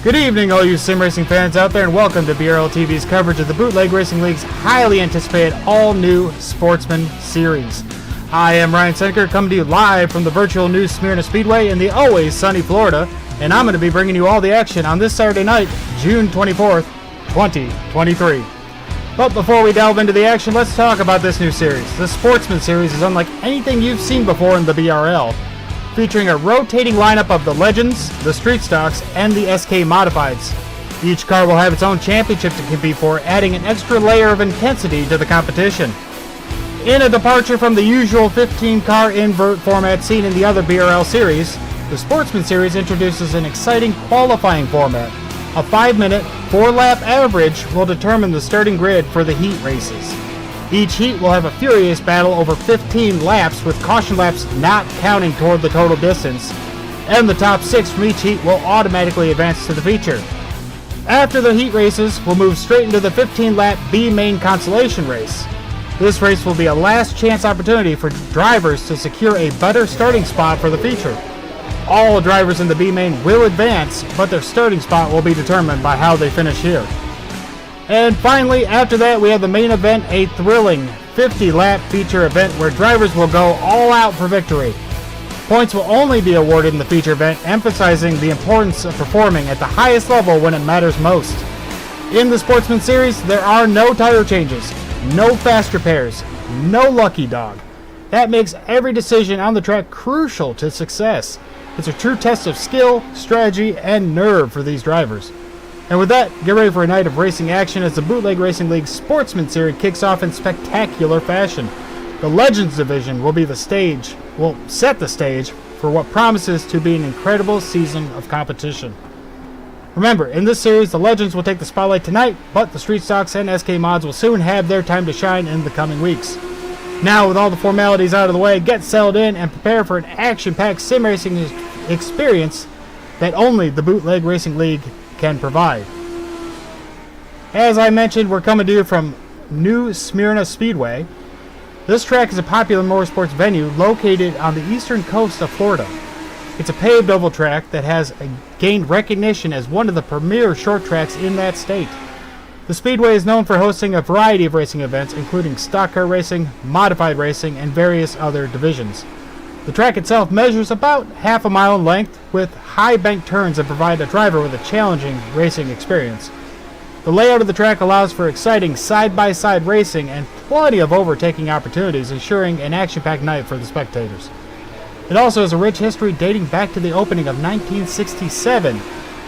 Good evening, all you sim racing fans out there, and welcome to BRL TV's coverage of the Bootleg Racing League's highly anticipated all-new Sportsman Series. I am Ryan Senker, coming to you live from the virtual new Smyrna Speedway in the always sunny Florida, and I'm going to be bringing you all the action on this Saturday night, June 24th, 2023. But before we delve into the action, let's talk about this new series. The Sportsman Series is unlike anything you've seen before in the BRL, featuring a rotating lineup of the Legends, the Street Stocks, and the SK Modifieds. Each car will have its own championship to compete for, adding an extra layer of intensity to the competition. In a departure from the usual 15-car invert format seen in the other BRL series, the Sportsman Series introduces an exciting qualifying format. A 5-minute, 4-lap average will determine the starting grid for the heat races. Each heat will have a furious battle over 15 laps, with caution laps not counting toward the total distance, and the top 6 from each heat will automatically advance to the feature. After the heat races, we'll move straight into the 15-lap B main consolation race. This race will be a last chance opportunity for drivers to secure a better starting spot for the feature. All drivers in the B main will advance, but their starting spot will be determined by how they finish here. And finally, after that, we have the main event, a thrilling 50-lap feature event where drivers will go all out for victory. Points will only be awarded in the feature event, emphasizing the importance of performing at the highest level when it matters most. In the Sportsman Series, there are no tire changes, no fast repairs, no lucky dog. That makes every decision on the track crucial to success. It's a true test of skill, strategy, and nerve for these drivers. And with that, get ready for a night of racing action as the Bootleg Racing League Sportsman Series kicks off in spectacular fashion. The Legends Division will set the stage for what promises to be an incredible season of competition. Remember, in this series, the Legends will take the spotlight tonight, but the Street Stocks and SK Mods will soon have their time to shine in the coming weeks. Now, with all the formalities out of the way, get settled in and prepare for an action-packed sim racing experience that only the Bootleg Racing League can provide. As I mentioned, we're coming to you from New Smyrna Speedway. This track is a popular motorsports venue located on the eastern coast of Florida. It's a paved oval track that has gained recognition as one of the premier short tracks in that state. The Speedway is known for hosting a variety of racing events, including stock car racing, modified racing, and various other divisions. The track itself measures about half a mile in length, with high bank turns that provide a driver with a challenging racing experience. The layout of the track allows for exciting side-by-side racing and plenty of overtaking opportunities, ensuring an action-packed night for the spectators. It also has a rich history dating back to the opening of 1967.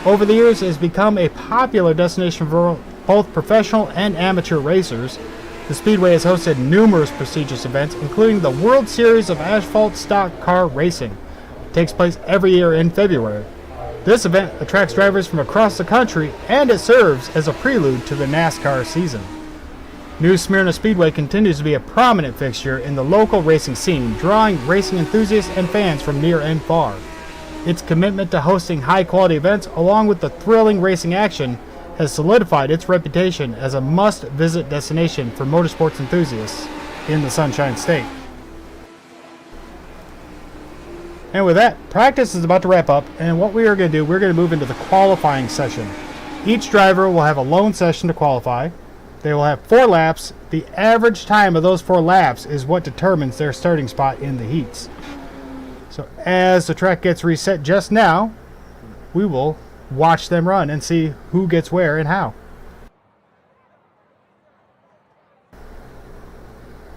Over the years, it has become a popular destination for both professional and amateur racers. The Speedway has hosted numerous prestigious events, including the World Series of Asphalt Stock Car Racing. It takes place every year in February. This event attracts drivers from across the country, and it serves as a prelude to the NASCAR season. New Smyrna Speedway continues to be a prominent fixture in the local racing scene, drawing racing enthusiasts and fans from near and far. Its commitment to hosting high-quality events, along with the thrilling racing action, has solidified its reputation as a must-visit destination for motorsports enthusiasts in the Sunshine State. And with that, practice is about to wrap up, and what we are going to do, we're going to move into the qualifying session. Each driver will have a lone session to qualify. They will have 4 laps. The average time of those 4 laps is what determines their starting spot in the heats. So as the track gets reset just now, we will watch them run and see who gets where and how.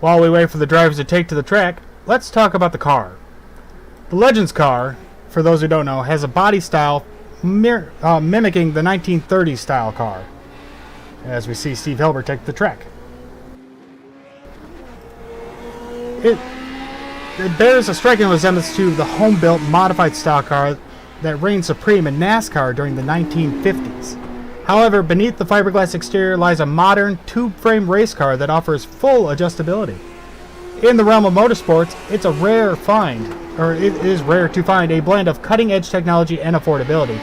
While we wait for the drivers to take to the track, let's talk about the car. The Legends car, for those who don't know, has a body style mimicking the 1930s style car, as we see Steve Hilbert take the track. It bears a striking resemblance to the home-built modified style car that reigned supreme in NASCAR during the 1950s. However, beneath the fiberglass exterior lies a modern tube-frame race car that offers full adjustability. In the realm of motorsports, it is rare to find a blend of cutting-edge technology and affordability.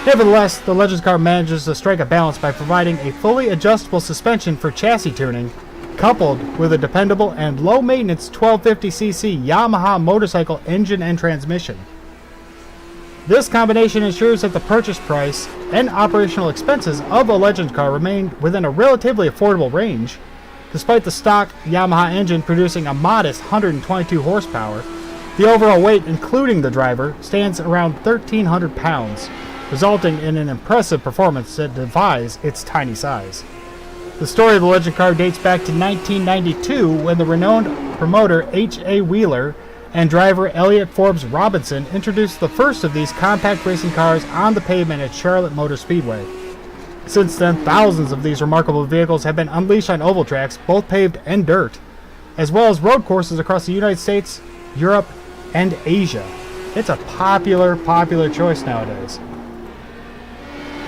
Nevertheless, the Legends car manages to strike a balance by providing a fully adjustable suspension for chassis tuning, coupled with a dependable and low-maintenance 1250cc Yamaha motorcycle engine and transmission. This combination ensures that the purchase price and operational expenses of a Legends car remain within a relatively affordable range, despite the stock Yamaha engine producing a modest 122 horsepower. The overall weight, including the driver, stands around 1,300 pounds, resulting in an impressive performance that defies its tiny size. The story of the Legend car dates back to 1992 when the renowned promoter H.A. Wheeler and driver Elliott Forbes Robinson introduced the first of these compact racing cars on the pavement at Charlotte Motor Speedway. Since then, thousands of these remarkable vehicles have been unleashed on oval tracks, both paved and dirt, as well as road courses across the United States, Europe, and Asia. It's a popular choice nowadays.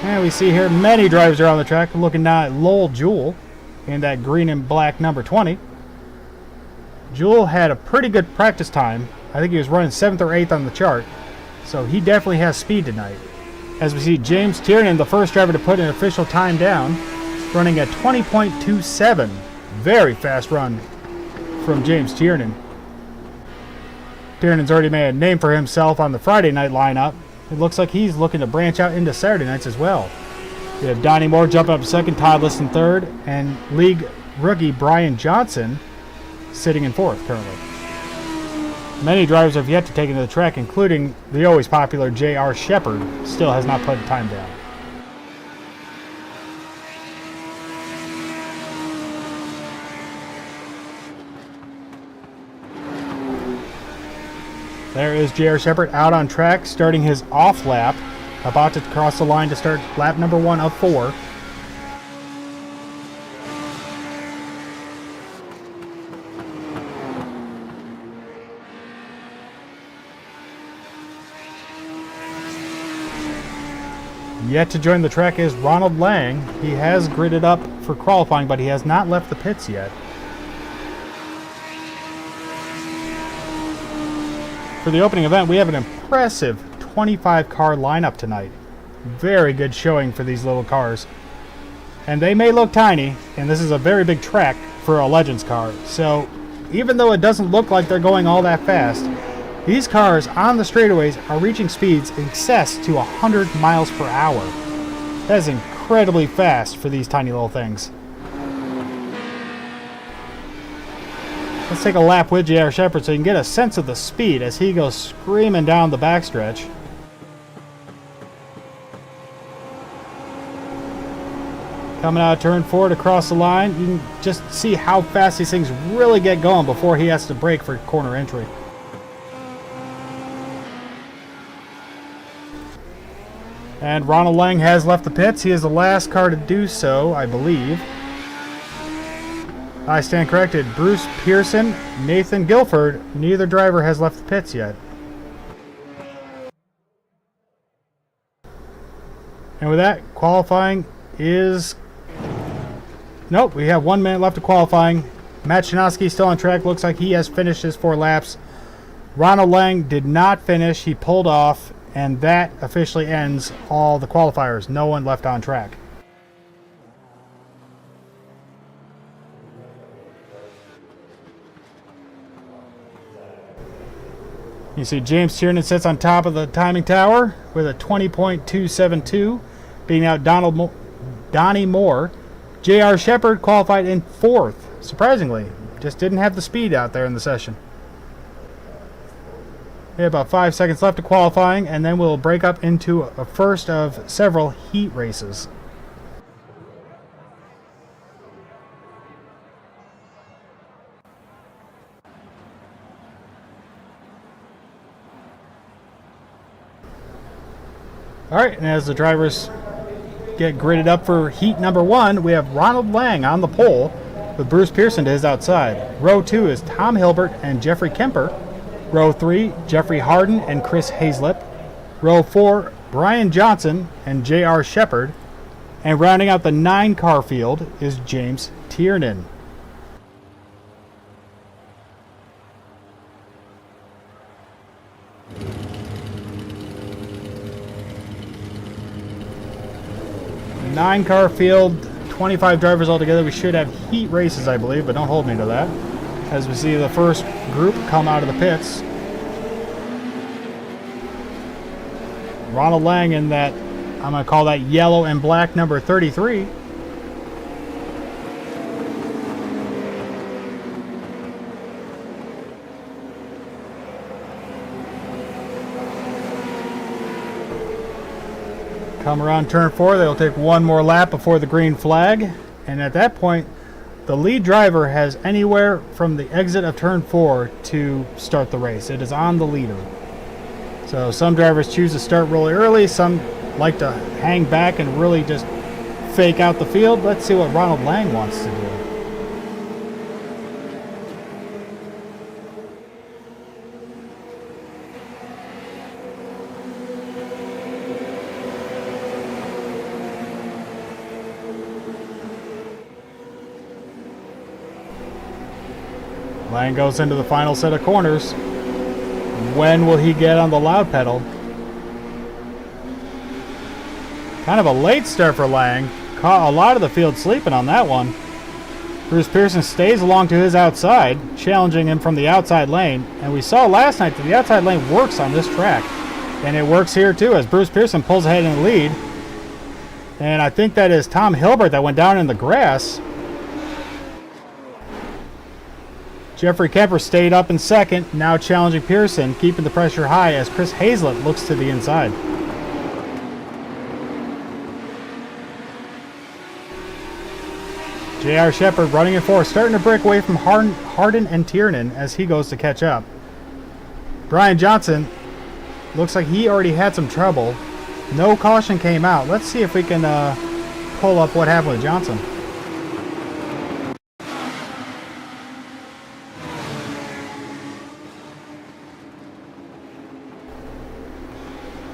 And we see here many drivers around the track. Looking now at Lowell Jewell in that green and black number 20. Jewell had a pretty good practice time. I think he was running 7th or 8th on the chart, so he definitely has speed tonight. As we see James Tiernan, the first driver to put an official time down, running at 20.27. Very fast run from James Tiernan. Tiernan's already made a name for himself on the Friday night lineup. It looks like he's looking to branch out into Saturday nights as well. We have Donnie Moore jumping up second, Todd Liston third, and league rookie Brian Johnson sitting in fourth currently. Many drivers have yet to take into the track, including the always popular J.R. Shepard, still has not put the time down. There is J.R. Shepard out on track, starting his off lap, about to cross the line to start lap number 1 of 4. Yet to join the track is Ronald Lang. He has gridded up for qualifying, but he has not left the pits yet. For the opening event, we have an impressive 25-car lineup tonight. Very good showing for these little cars. And they may look tiny, and this is a very big track for a Legends car. So even though it doesn't look like they're going all that fast, these cars on the straightaways are reaching speeds in excess to 100 miles per hour. That is incredibly fast for these tiny little things. Let's take a lap with J.R. Shepard so you can get a sense of the speed as he goes screaming down the backstretch. Coming out of turn 4 to cross the line, you can just see how fast these things really get going before he has to brake for corner entry. And Ronald Lang has left the pits. He is the last car to do so, I believe. I stand corrected. Bruce Pearson, Nathan Guilford, neither driver has left the pits yet. And with that, qualifying is... Nope, we have 1 minute left of qualifying. Matt Chinosky still on track. Looks like he has finished his 4 laps. Ronald Lang did not finish. He pulled off, and that officially ends all the qualifiers. No one left on track. You see James Tiernan sits on top of the timing tower with a 20.272, beating out Donnie Moore. J.R. Shepard qualified in 4th, surprisingly. Just didn't have the speed out there in the session. We have about 5 seconds left of qualifying, and then we'll break up into a first of several heat races. Alright, and as the drivers get gridded up for heat number 1, we have Ronald Lang on the pole with Bruce Pearson to his outside. Row 2 is Tom Hilbert and Jeffrey Kemper. Row 3, Jeffrey Harden and Chris Hazlip. Row 4, Brian Johnson and J.R. Shepard. And rounding out the 9-car field is James Tiernan. Nine-car field, 25 drivers altogether. We should have heat races, I believe, but don't hold me to that. As we see the first group come out of the pits. Ronald Lang in that, I'm going to call that yellow and black number 33. Come around turn 4, they'll take one more lap before the green flag. And at that point, the lead driver has anywhere from the exit of turn 4 to start the race. It is on the leader. So some drivers choose to start really early. Some like to hang back and really just fake out the field. Let's see what Ronald Lang wants to do. Lang goes into the final set of corners. When will he get on the loud pedal? Kind of a late start for Lang. Caught a lot of the field sleeping on that one. Bruce Pearson stays along to his outside, challenging him from the outside lane. And we saw last night that the outside lane works on this track. And it works here too, as Bruce Pearson pulls ahead in the lead. And I think that is Tom Hilbert that went down in the grass. Jeffrey Kemper stayed up in second, now challenging Pearson, keeping the pressure high as Chris Hazlett looks to the inside. J.R. Shepard running in fourth, starting to break away from Hardin and Tiernan as he goes to catch up. Brian Johnson looks like he already had some trouble. No caution came out. Let's see if we can pull up what happened with Johnson.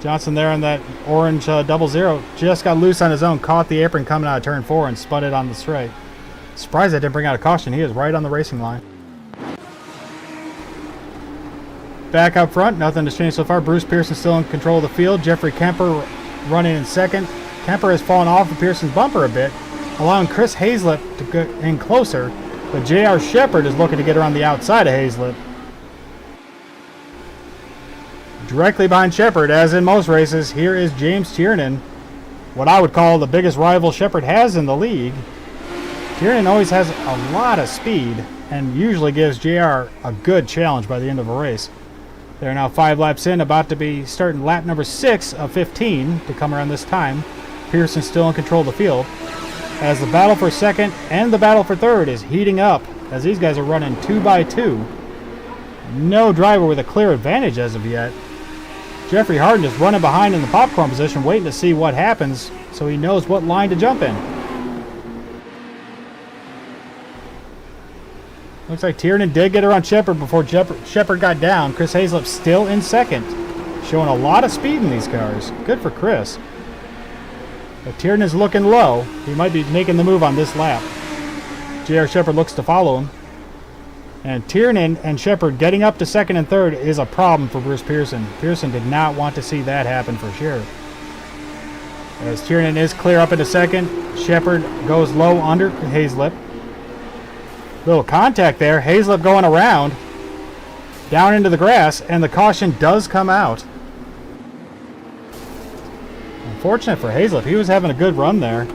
Johnson there on that orange 00 just got loose on his own, caught the apron coming out of turn 4 and spun it on the straight. Surprised I didn't bring out a caution. He is right on the racing line. Back up front, nothing has changed so far. Bruce Pearson still in control of the field. Jeffrey Kemper running in second. Kemper has fallen off of Pearson's bumper a bit, allowing Chris Hazlett to get in closer, but J.R. Shepard is looking to get around the outside of Hazlett. Directly behind Shepard, as in most races, here is James Tiernan, what I would call the biggest rival Shepard has in the league. Tiernan always has a lot of speed and usually gives JR a good challenge by the end of a race. They're now 5 laps in, about to be starting lap number 6 of 15 to come around this time. Pearson still in control of the field, as the battle for second and the battle for third is heating up, as these guys are running 2 by 2. No driver with a clear advantage as of yet. Jeffrey Hardin is running behind in the popcorn position, waiting to see what happens so he knows what line to jump in. Looks like Tiernan did get around Shepard before Shepard got down. Chris Hazlett still in second, showing a lot of speed in these cars. Good for Chris. But Tiernan is looking low. He might be making the move on this lap. J.R. Shepard looks to follow him. And Tiernan and Shepard getting up to second and third is a problem for Bruce Pearson. Pearson did not want to see that happen for sure. As Tiernan is clear up into second, Shepard goes low under Hazlett. Little contact there. Hazlett going around, down into the grass, and the caution does come out. Unfortunate for Hazlett. He was having a good run there.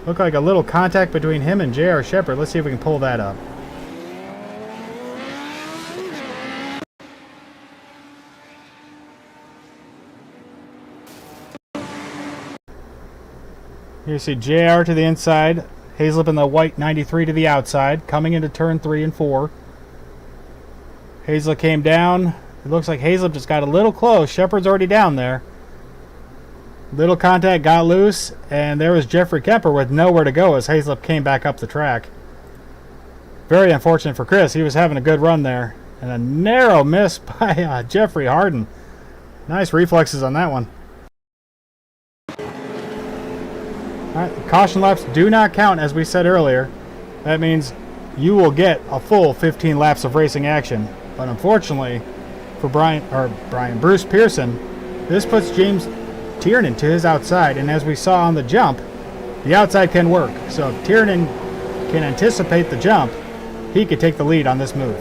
Looked like a little contact between him and J.R. Shepard. Let's see if we can pull that up. Here you see JR to the inside, Hazlett in the white 93 to the outside, coming into turn 3 and 4. Hazlett came down. It looks like Hazlett just got a little close. Shepard's already down there. Little contact, got loose, and there was Jeffrey Kemper with nowhere to go as Hazlett came back up the track. Very unfortunate for Chris. He was having a good run there. And a narrow miss by Jeffrey Hardin. Nice reflexes on that one. Alright, the caution laps do not count, as we said earlier. That means you will get a full 15 laps of racing action. But unfortunately for Bruce Pearson, this puts James Tiernan to his outside, and as we saw on the jump, the outside can work. So if Tiernan can anticipate the jump, he could take the lead on this move.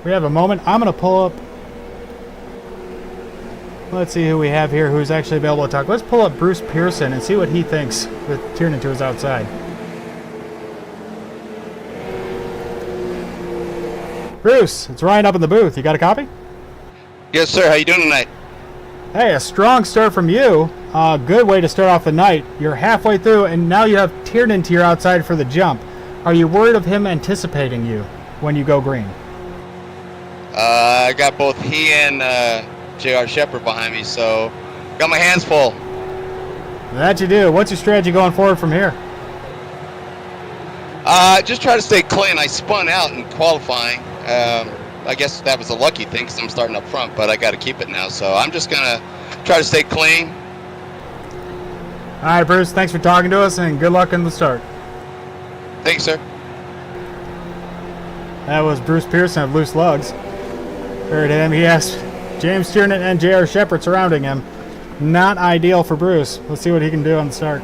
we have a moment. I'm going to pull up. Let's see who we have here who's actually available to talk. Let's pull up Bruce Pearson and see what he thinks with Tiernan to his outside. Bruce, it's Ryan up in the booth. You got a copy? Yes, sir. How you doing tonight? Hey, a strong start from you. Good way to start off the night. You're halfway through, and now you have Tiernan to your outside for the jump. Are you worried of him anticipating you when you go green? I got both he and J.R. Shepard behind me, so got my hands full. That you do. What's your strategy going forward from here? Just try to stay clean. I spun out in qualifying. I guess that was a lucky thing because I'm starting up front, but I got to keep it now. So I'm just going to try to stay clean. All right, Bruce, thanks for talking to us, and good luck in the start. Thanks, sir. That was Bruce Pearson of Loose Lugs. Heard him. He has James Tiernan and J.R. Shepard surrounding him. Not ideal for Bruce. Let's see what he can do on the start.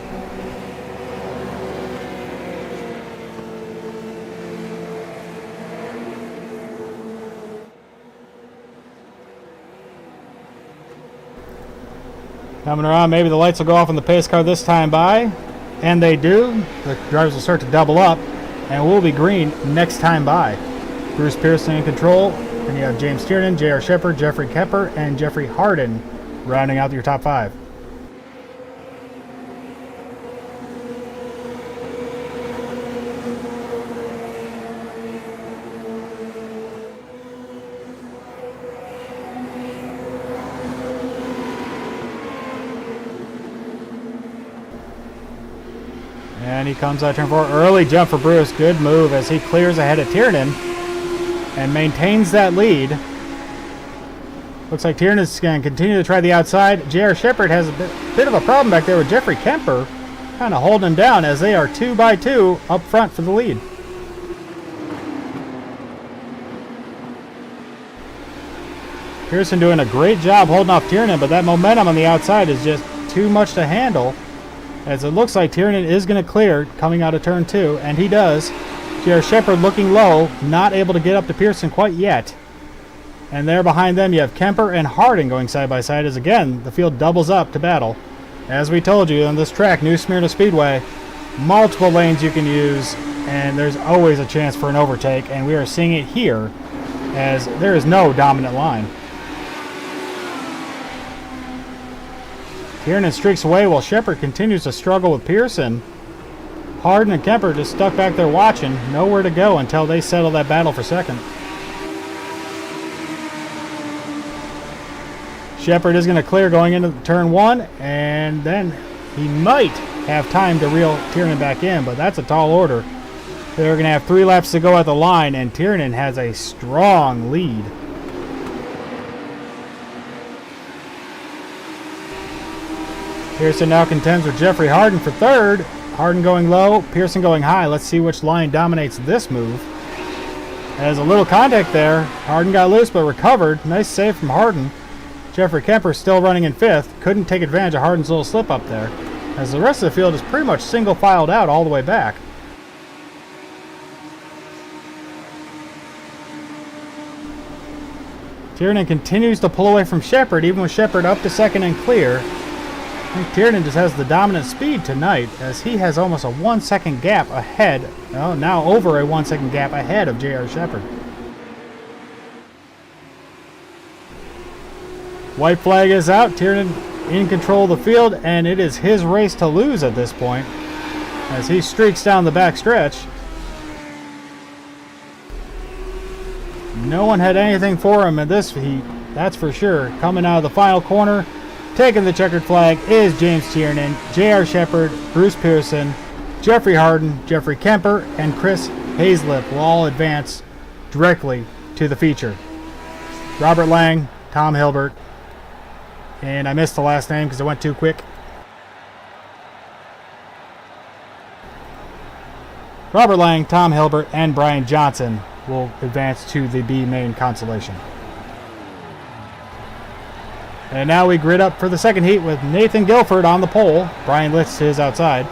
Coming around, maybe the lights will go off on the pace car this time by. And they do. The drivers will start to double up. And we'll be green next time by. Bruce Pearson in control. And you have James Tiernan, J.R. Shepard, Jeffrey Kemper, and Jeffrey Harden rounding out your top 5. And he comes out turn 4. Early jump for Bruce. Good move as he clears ahead of Tiernan and maintains that lead. Looks like Tiernan's going to continue to try the outside. J.R. Shepard has a bit of a problem back there with Jeffrey Kemper kind of holding him down as they are 2 by 2 up front for the lead. Pearson doing a great job holding off Tiernan, but that momentum on the outside is just too much to handle. As it looks like Tiernan is going to clear coming out of turn 2, and he does. J.R. Shepard looking low, not able to get up to Pearson quite yet. And there behind them you have Kemper and Harding going side by side as again the field doubles up to battle. As we told you on this track, New Smyrna Speedway, multiple lanes you can use, and there's always a chance for an overtake, and we are seeing it here as there is no dominant line. Tiernan streaks away while Shepard continues to struggle with Pearson. Harden and Kemper just stuck back there watching, nowhere to go until they settle that battle for second. Shepard is going to clear going into turn 1, and then he might have time to reel Tiernan back in, but that's a tall order. They're going to have 3 laps to go at the line, and Tiernan has a strong lead. Pearson now contends with Jeffrey Harden for third. Harden going low, Pearson going high. Let's see which line dominates this move. As a little contact there, Harden got loose but recovered. Nice save from Harden. Jeffrey Kemper still running in 5th. Couldn't take advantage of Harden's little slip up there, as the rest of the field is pretty much single filed out all the way back. Tiernan continues to pull away from Shepard, even with Shepard up to second and clear. I think Tiernan just has the dominant speed tonight, as he has almost a 1 second gap ahead, well, now over a 1 second gap ahead of J.R. Shepard. White flag is out, Tiernan in control of the field, and it is his race to lose at this point, as he streaks down the back stretch. No one had anything for him in this heat, that's for sure. Coming out of the final corner, taking the checkered flag is James Tiernan, J.R. Shepard, Bruce Pearson, Jeffrey Harden, Jeffrey Kemper, and Chris Hazlip will all advance directly to the feature. Robert Lang, Tom Hilbert, and I missed the last name because it went too quick. Robert Lang, Tom Hilbert, and Brian Johnson will advance to the B main consolation. And now we grid up for the second heat with Nathan Guilford on the pole. Brian Litz to his outside.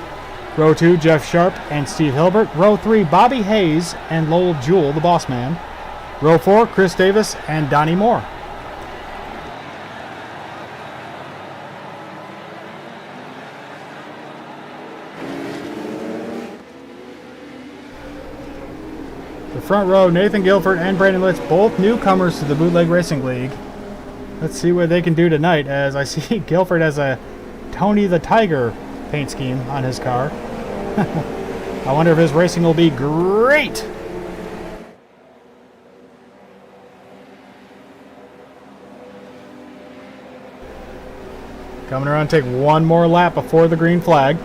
Row 2, Jeff Sharp and Steve Hilbert. Row 3, Bobby Hayes and Lowell Jewell, the boss man. Row 4, Chris Davis and Donnie Moore. The front row, Nathan Guilford and Brandon Litz, both newcomers to the Bootleg Racing League. Let's see what they can do tonight, as I see Guilford has a Tony the Tiger paint scheme on his car. I wonder if his racing will be great. Coming around to take one more lap before the green flag.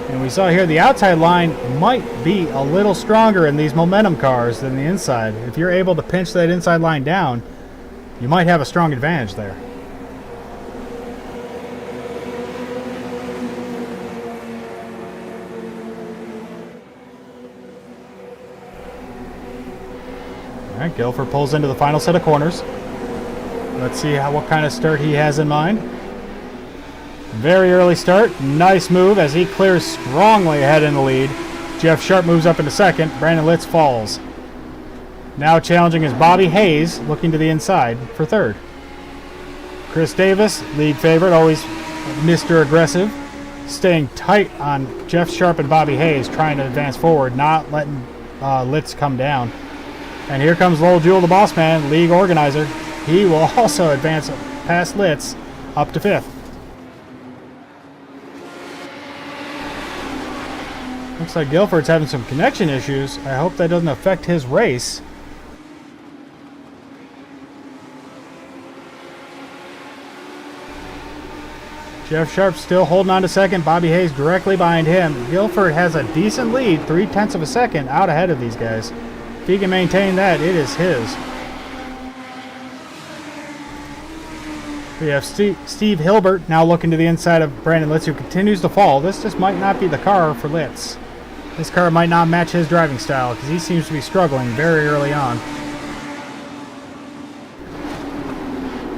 And we saw here the outside line might be a little stronger in these momentum cars than the inside. If you're able to pinch that inside line down, you might have a strong advantage there. All right, Guilford pulls into the final set of corners. Let's see what kind of start he has in mind. Very early start. Nice move as he clears strongly ahead in the lead. Jeff Sharp moves up into second. Brandon Litz falls. Now challenging is Bobby Hayes, looking to the inside for third. Chris Davis, league favorite, always Mr. Aggressive, staying tight on Jeff Sharp and Bobby Hayes, trying to advance forward, not letting Litz come down. And here comes Lowell Jewell, the boss man, league organizer. He will also advance past Litz up to fifth. Looks like Guilford's having some connection issues. I hope that doesn't affect his race. Jeff Sharp still holding on to second. Bobby Hayes directly behind him. Guilford has a decent lead, 0.3 of a second out ahead of these guys. If he can maintain that, it is his. We have Steve Hilbert now looking to the inside of Brandon Litz, who continues to fall. This just might not be the car for Litz. This car might not match his driving style because he seems to be struggling very early on.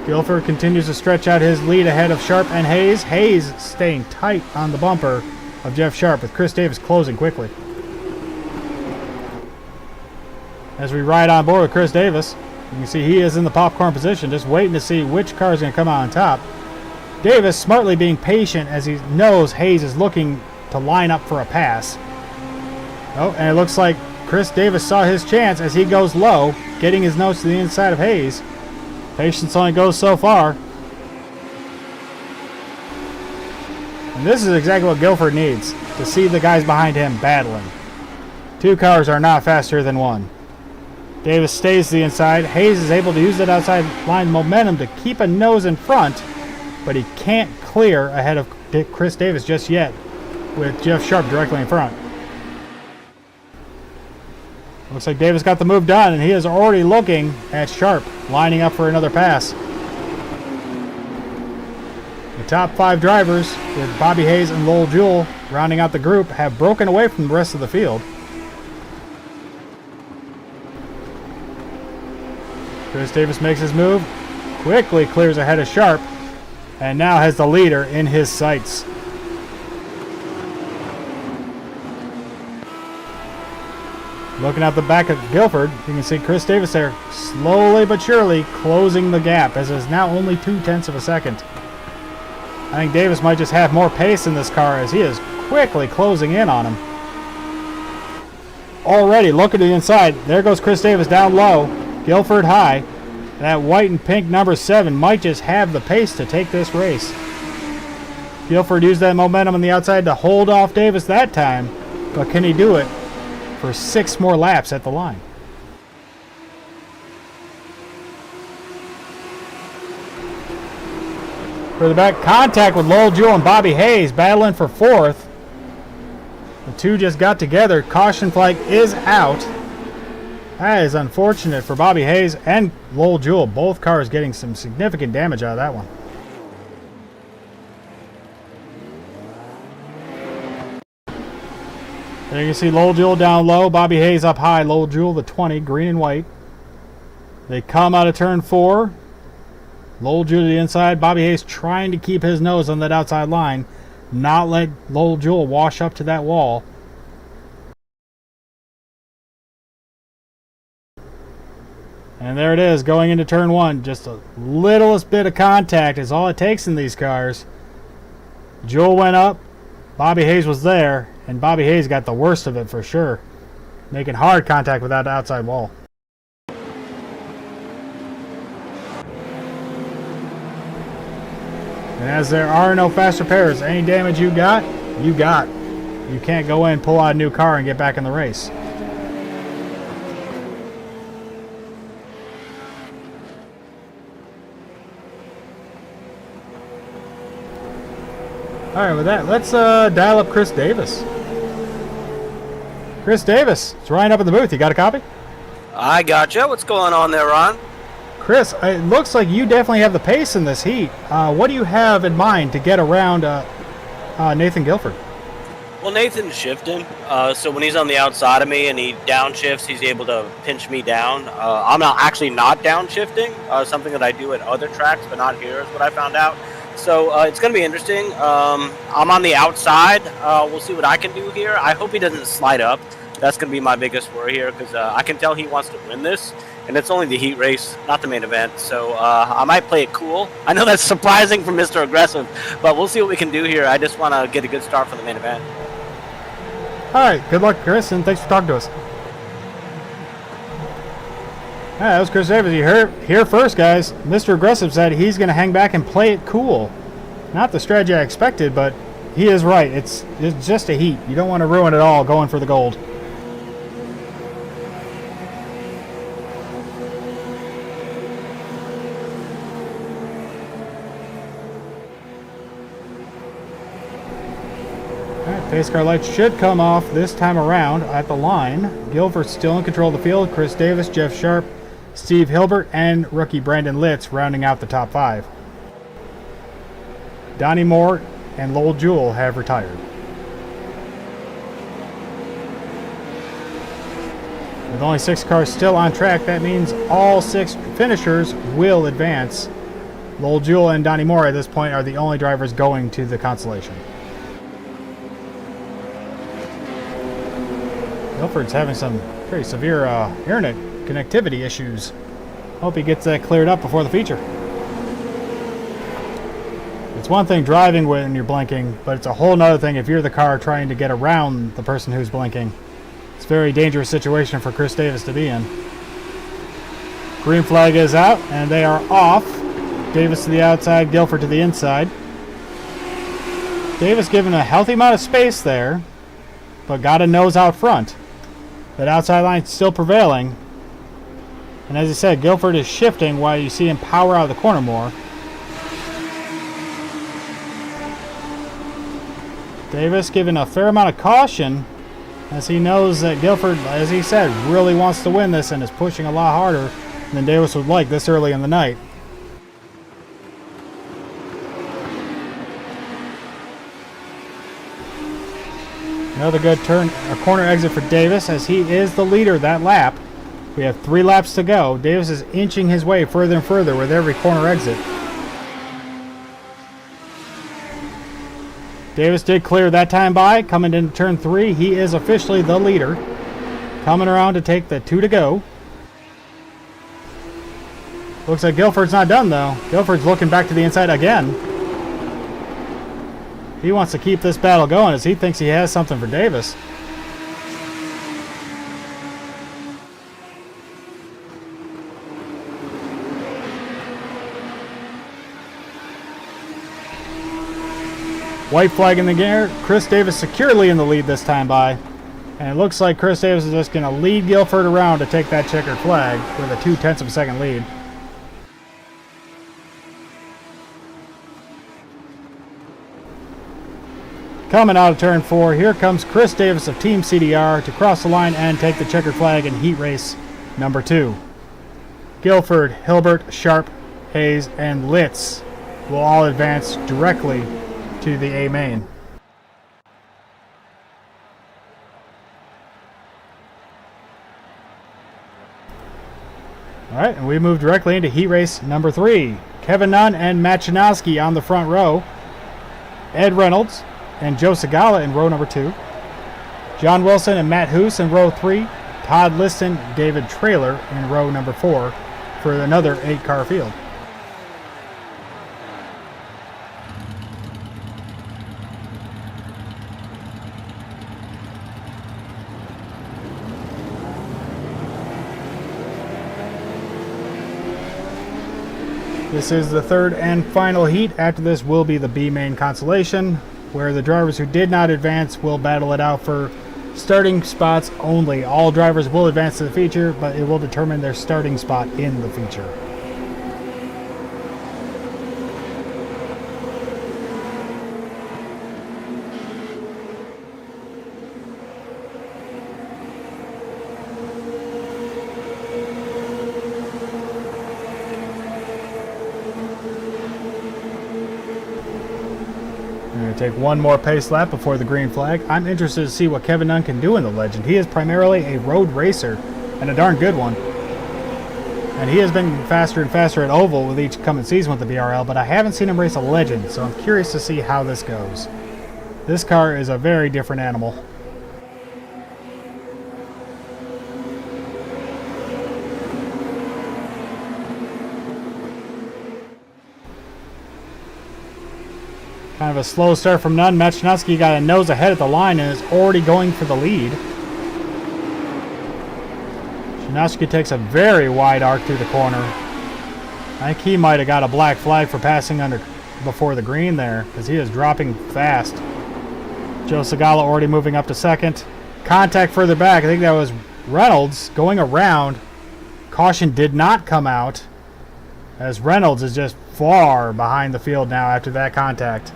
Guilford continues to stretch out his lead ahead of Sharp and Hayes. Hayes staying tight on the bumper of Jeff Sharp, with Chris Davis closing quickly. As we ride on board with Chris Davis, you can see he is in the popcorn position, just waiting to see which car is going to come out on top. Davis smartly being patient as he knows Hayes is looking to line up for a pass. Oh, and it looks like Chris Davis saw his chance as he goes low, getting his nose to the inside of Hayes. Patience only goes so far. And this is exactly what Guilford needs, to see the guys behind him battling. Two cars are not faster than one. Davis stays to the inside. Hayes is able to use that outside line momentum to keep a nose in front, but he can't clear ahead of Chris Davis just yet, with Jeff Sharp directly in front. Looks like Davis got the move done, and he is already looking at Sharp, lining up for another pass. The top five drivers, with Bobby Hayes and Lowell Jewell rounding out the group, have broken away from the rest of the field. Chris Davis makes his move, quickly clears ahead of Sharp, and now has the leader in his sights. Looking at the back of Guilford, you can see Chris Davis there slowly but surely closing the gap, as it's now only 0.2 of a second. I think Davis might just have more pace in this car, as he is quickly closing in on him. Already looking to the inside, there goes Chris Davis down low, Guilford high. That white and pink number 7 might just have the pace to take this race. Guilford used that momentum on the outside to hold off Davis that time, but can he do it for 6 more laps at the line? For the back, contact with Lowell Jewell and Bobby Hayes battling for 4th. The two just got together. Caution flag is out. That is unfortunate for Bobby Hayes and Lowell Jewell. Both cars getting some significant damage out of that one. There you can see Lowell Jewell down low, Bobby Hayes up high. Lowell Jewell, the 20, green and white. They come out of turn 4. Lowell Jewell to the inside. Bobby Hayes trying to keep his nose on that outside line, not let Lowell Jewell wash up to that wall. And there it is, going into turn one. Just a littlest bit of contact is all it takes in these cars. Jewel went up, Bobby Hayes was there, and Bobby Hayes got the worst of it for sure, making hard contact with that outside wall. And as there are no fast repairs, any damage you got, you got. You can't go in, pull out a new car, and get back in the race. All right, with that, let's dial up Chris Davis. Chris Davis, it's Ryan up in the booth. You got a copy? I gotcha. What's going on there, Ron? Chris, it looks like you definitely have the pace in this heat. What do you have in mind to get around Nathan Guilford? Well, Nathan's shifting, so when he's on the outside of me and he downshifts, he's able to pinch me down. I'm not downshifting, something that I do at other tracks, but not here is what I found out. So it's going to be interesting. I'm on the outside. We'll see what I can do here. I hope he doesn't slide up. That's going to be my biggest worry here because I can tell he wants to win this, and it's only the heat race, not the main event. So I might play it cool. I know that's surprising from Mr. Aggressive, but we'll see what we can do here. I just want to get a good start for the main event. All right, good luck, Chris, and thanks for talking to us. All right, that was Chris Davis. You heard here first, guys. Mr. Aggressive said he's going to hang back and play it cool. Not the strategy I expected, but he is right. It's just a heat. You don't want to ruin it all going for the gold. Pace car lights should come off this time around at the line. Guilford's still in control of the field. Chris Davis, Jeff Sharp, Steve Hilbert, and rookie Brandon Litz rounding out the top five. Donnie Moore and Lowell Jewell have retired. With only 6 cars still on track, that means all 6 finishers will advance. Lowell Jewell and Donnie Moore at this point are the only drivers going to the consolation. Guilford's having some very severe internet connectivity issues. Hope he gets that cleared up before the feature. It's one thing driving when you're blinking, but it's a whole nother thing if you're the car trying to get around the person who's blinking. It's a very dangerous situation for Chris Davis to be in. Green flag is out, and they are off. Davis to the outside, Guilford to the inside. Davis given a healthy amount of space there, but got a nose out front. That outside line still prevailing. And as I said, Guilford is shifting while you see him power out of the corner more. Davis giving a fair amount of caution as he knows that Guilford, as he said, really wants to win this and is pushing a lot harder than Davis would like this early in the night. Another good turn, a corner exit for Davis as he is the leader that lap. We have 3 laps to go. Davis is inching his way further and further with every corner exit. Davis did clear that time by. Coming into turn 3, he is officially the leader. Coming around to take the 2 to go. Looks like Guilford's not done though. Guilford's looking back to the inside again. He wants to keep this battle going as he thinks he has something for Davis. White flag in the air. Chris Davis securely in the lead this time by. And it looks like Chris Davis is just going to lead Guilford around to take that checkered flag with a 0.2 of a second lead. Coming out of turn 4, here comes Chris Davis of Team CDR to cross the line and take the checkered flag in heat race number 2. Guilford, Hilbert, Sharp, Hayes, and Litz will all advance directly to the A main. All right, and we move directly into heat race number 3. Kevin Nunn and Matt Chanowski on the front row. Ed Reynolds and Joe Segala in row number 2. John Wilson and Matt Hoos in row 3. Todd Liston, David Traylor in row number 4. for another 8-car field. This is the third and final heat. After this will be the B main consolation, where the drivers who did not advance will battle it out for starting spots only. All drivers will advance to the feature, but it will determine their starting spot in the feature. Take one more pace lap before the green flag. I'm interested to see what Kevin Nunn can do in the Legend. He is primarily a road racer, and a darn good one. And he has been faster and faster at Oval with each coming season with the BRL, but I haven't seen him race a Legend, so I'm curious to see how this goes. This car is a very different animal. Kind of a slow start from Nunn. Machinowski got a nose ahead at the line and is already going for the lead. Machinowski takes a very wide arc through the corner. I think he might have got a black flag for passing under before the green there, because he is dropping fast. Joe Segala already moving up to second. Contact further back. I think that was Reynolds going around. Caution did not come out, as Reynolds is just far behind the field now after that contact.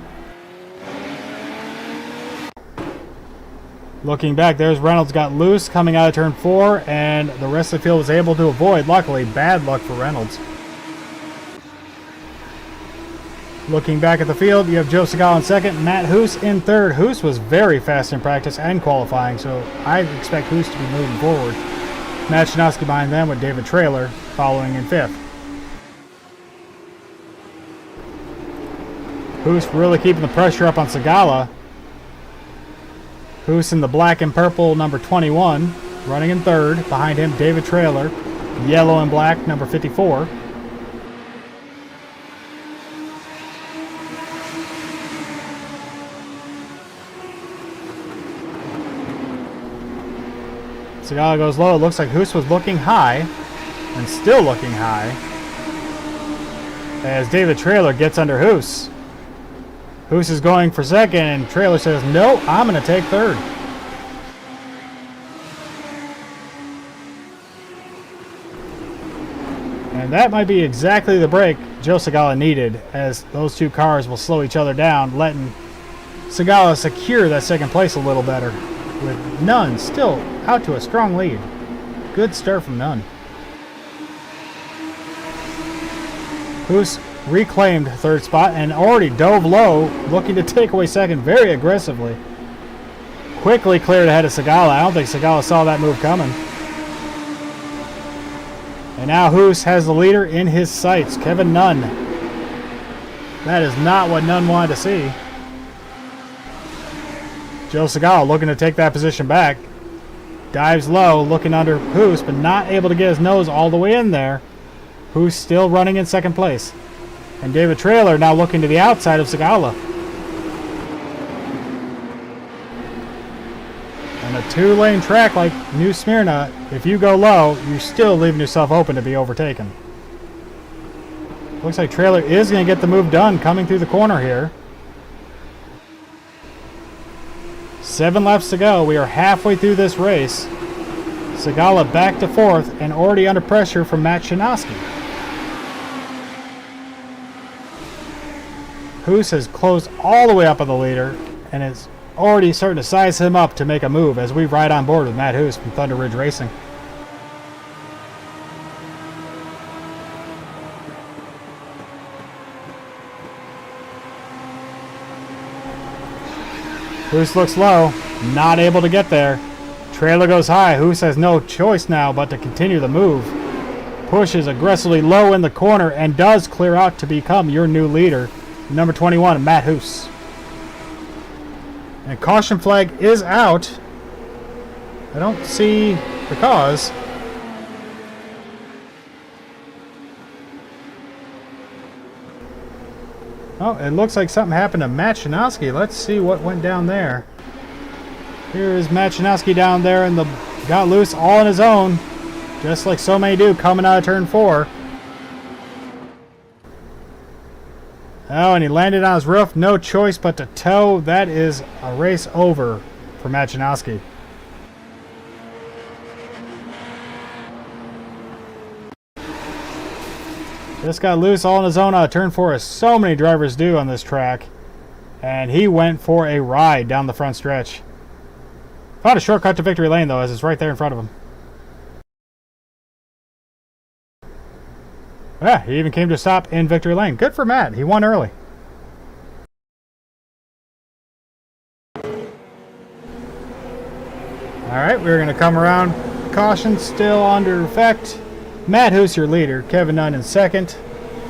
Looking back, there's Reynolds got loose coming out of turn 4, and the rest of the field was able to avoid. Luckily, bad luck for Reynolds. Looking back at the field, you have Joe Segala in second, Matt Hoos in third. Hoos was very fast in practice and qualifying, so I expect Hoos to be moving forward. Machinowski behind them with David Traylor following in fifth. Hoos really keeping the pressure up on Segala. Hoos in the black and purple, number 21, running in third. Behind him, David Traylor, yellow and black, number 54. Segala goes low. It looks like Hoos was looking high, and still looking high, as David Traylor gets under Hoos. Hoos is going for second, and Traylor says, no, I'm going to take third. And that might be exactly the break Joe Segala needed, as those two cars will slow each other down, letting Segala secure that second place a little better, with Nunn still out to a strong lead. Good start from Nunn. Hoos reclaimed third spot and already dove low, looking to take away second very aggressively. Quickly cleared ahead of Segala. I don't think Segala saw that move coming. And now Hoos has the leader in his sights, Kevin Nunn. That is not what Nunn wanted to see. Joe Segala looking to take that position back. Dives low, looking under Hoos, but not able to get his nose all the way in there. Hoos still running in second place. And David Traylor now looking to the outside of Segala. And a two-lane track like New Smyrna, if you go low, you're still leaving yourself open to be overtaken. Looks like Traylor is going to get the move done coming through the corner here. 7 laps to go. We are halfway through this race. Segala back to fourth and already under pressure from Matt Shinoski. Hoos has closed all the way up on the leader and is already starting to size him up to make a move as we ride on board with Matt Hoos from Thunder Ridge Racing. Hoos looks low, not able to get there. Trailer goes high. Hoos has no choice now but to continue the move. Pushes aggressively low in the corner and does clear out to become your new leader. Number 21, Matt Hoos. And caution flag is out. I don't see the cause. Oh, it looks like something happened to Matt Shinowski. Let's see what went down there. Here is Matt Shinowski down there and got loose all on his own. Just like so many do coming out of turn 4. Oh, and he landed on his roof. No choice but to tow. That is a race over for Matt Shinowski. Just got loose all on his own out of turn 4, as so many drivers do on this track. And he went for a ride down the front stretch. Found a shortcut to victory lane, though, as it's right there in front of him. Yeah, he even came to a stop in victory lane. Good for Matt. He won early. Alright, we're going to come around. Caution still under effect. Matt Hoos, your leader. Kevin Nunn in second.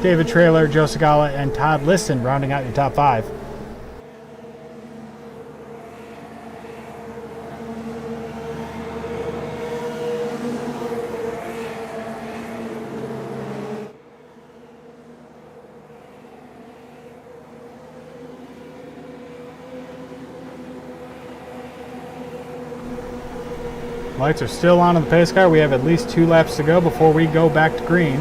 David Traylor, Joe Segala, and Todd Liston rounding out your top 5. Lights are still on in the pace car. We have at least 2 laps to go before we go back to green.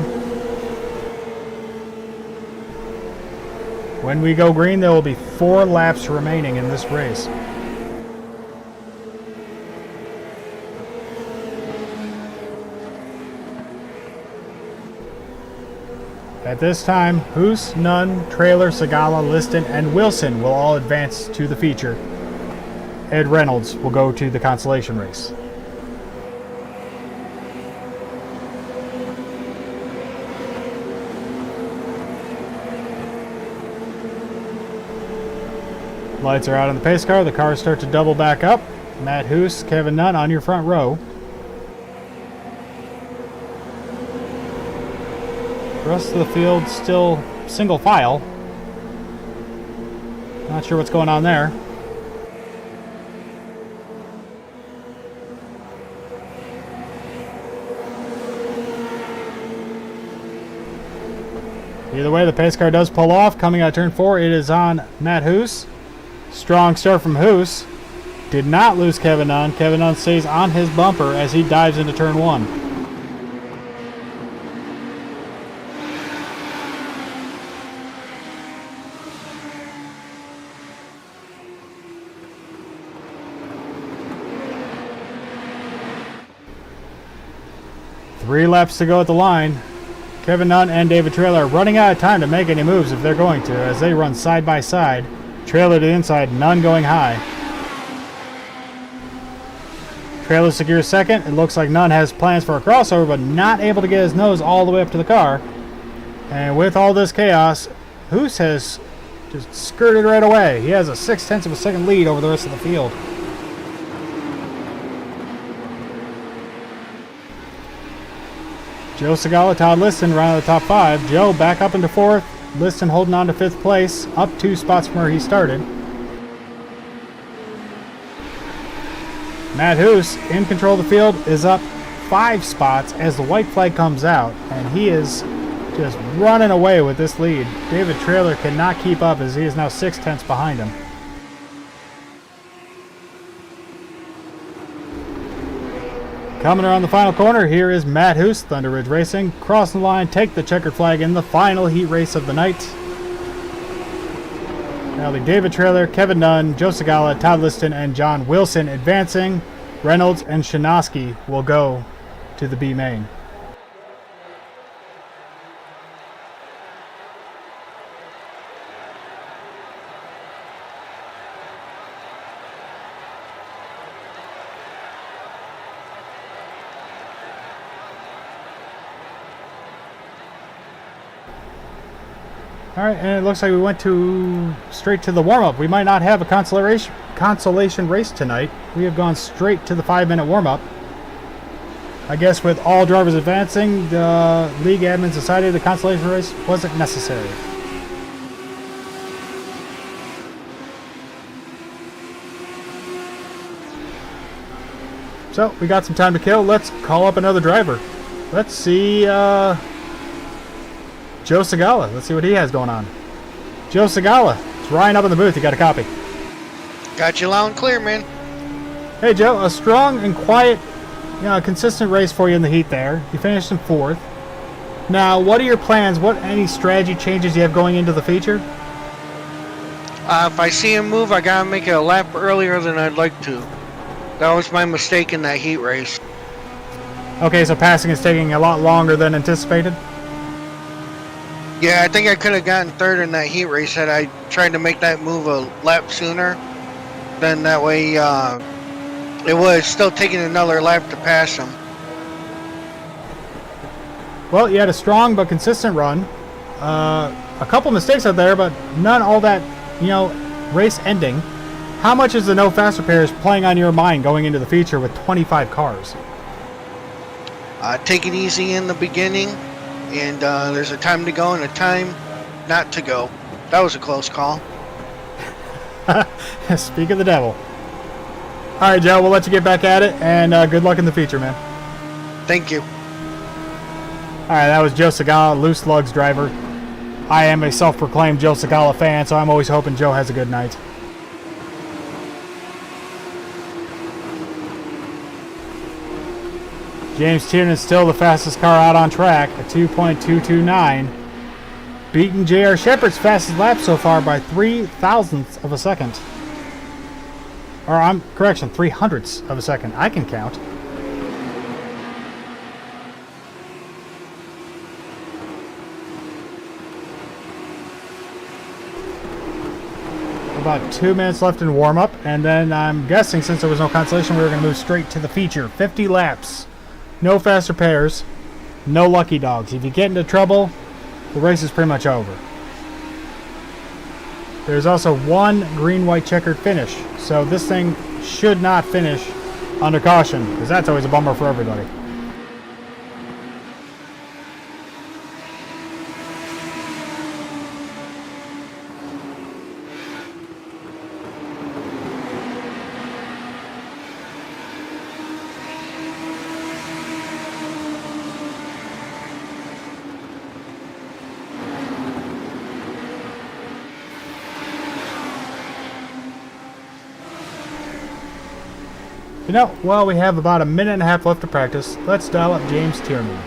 When we go green, there will be 4 laps remaining in this race. At this time, Hoos, Nunn, Traylor, Segala, Liston, and Wilson will all advance to the feature. Ed Reynolds will go to the consolation race. Lights are out on the pace car. The cars start to double back up. Matt Hoos, Kevin Nunn on your front row. The rest of the field still single file. Not sure what's going on there. Either way, the pace car does pull off. Coming out of turn 4, it is on Matt Hoos. Strong start from Hoos. Did not lose Kevin Nunn. Kevin Nunn stays on his bumper as he dives into turn 1. Three laps to go at the line. Kevin Nunn and David Traylor are running out of time to make any moves if they're going to, as they run side by side. Traylor to the inside, Nunn going high. Traylor secures second. It looks like Nunn has plans for a crossover, but not able to get his nose all the way up to the car. And with all this chaos, Hoos has just skirted right away. He has a 0.6 of a second lead over the rest of the field. Joe Segala, Todd Liston round out the top 5. Joe back up into 4th. Liston holding on to 5th place, up 2 spots from where he started. Matt Hoos, in control of the field, is up 5 spots as the white flag comes out, and he is just running away with this lead. David Traylor cannot keep up as he is now 0.6 behind him. Coming around the final corner, here is Matt Hoos, Thunder Ridge Racing. Crossing the line, take the checkered flag in the final heat race of the night. That'll be David Traylor, Kevin Nunn, Joe Segala, Todd Liston, and John Wilson advancing. Reynolds and Shinowski will go to the B main. Alright, and it looks like we went straight to the warm-up. We might not have a consolation race tonight. We have gone straight to the 5-minute warm-up. I guess with all drivers advancing, the league admins decided the consolation race wasn't necessary. So, we got some time to kill. Let's call up another driver. Let's see, Joe Segala. Let's see what he has going on. Joe Segala, it's Ryan up in the booth. You got a copy. Got you loud and clear, man. Hey, Joe, a strong and quiet, consistent race for you in the heat there. You finished in 4th. Now, what are your plans? Any strategy changes you have going into the feature? If I see him move, I gotta make it a lap earlier than I'd like to. That was my mistake in that heat race. Okay, so passing is taking a lot longer than anticipated? Yeah, I think I could have gotten 3rd in that heat race had I tried to make that move a lap sooner. Then that way, it was still taking another lap to pass him. Well, you had a strong but consistent run. A couple mistakes out there, but none all that, race ending. How much is the no faster pairs playing on your mind going into the feature with 25 cars? Take it easy in the beginning, and there's a time to go and a time not to go. That was a close call. Speak of the devil. All right, Joe, we'll let you get back at it, and good luck in the feature, man. Thank you. All right, that was Joe Segala, Loose Lugs driver. I am a self-proclaimed Joe Segala fan, so I'm always hoping Joe has a good night. James Tiernan is still the fastest car out on track at 2.229, beating J.R. Shepard's fastest lap so far by 0.03 of a second. Or, correction, 0.03 of a second. I can count. About 2 minutes left in warm-up, and then I'm guessing since there was no consolation, we were going to move straight to the feature. 50 laps. No faster pairs, no lucky dogs. If you get into trouble, the race is pretty much over. There's also one green-white checkered finish, so this thing should not finish under caution, because that's always a bummer for everybody. Well, we have about a minute and a half left to practice. Let's dial up James Tiernan.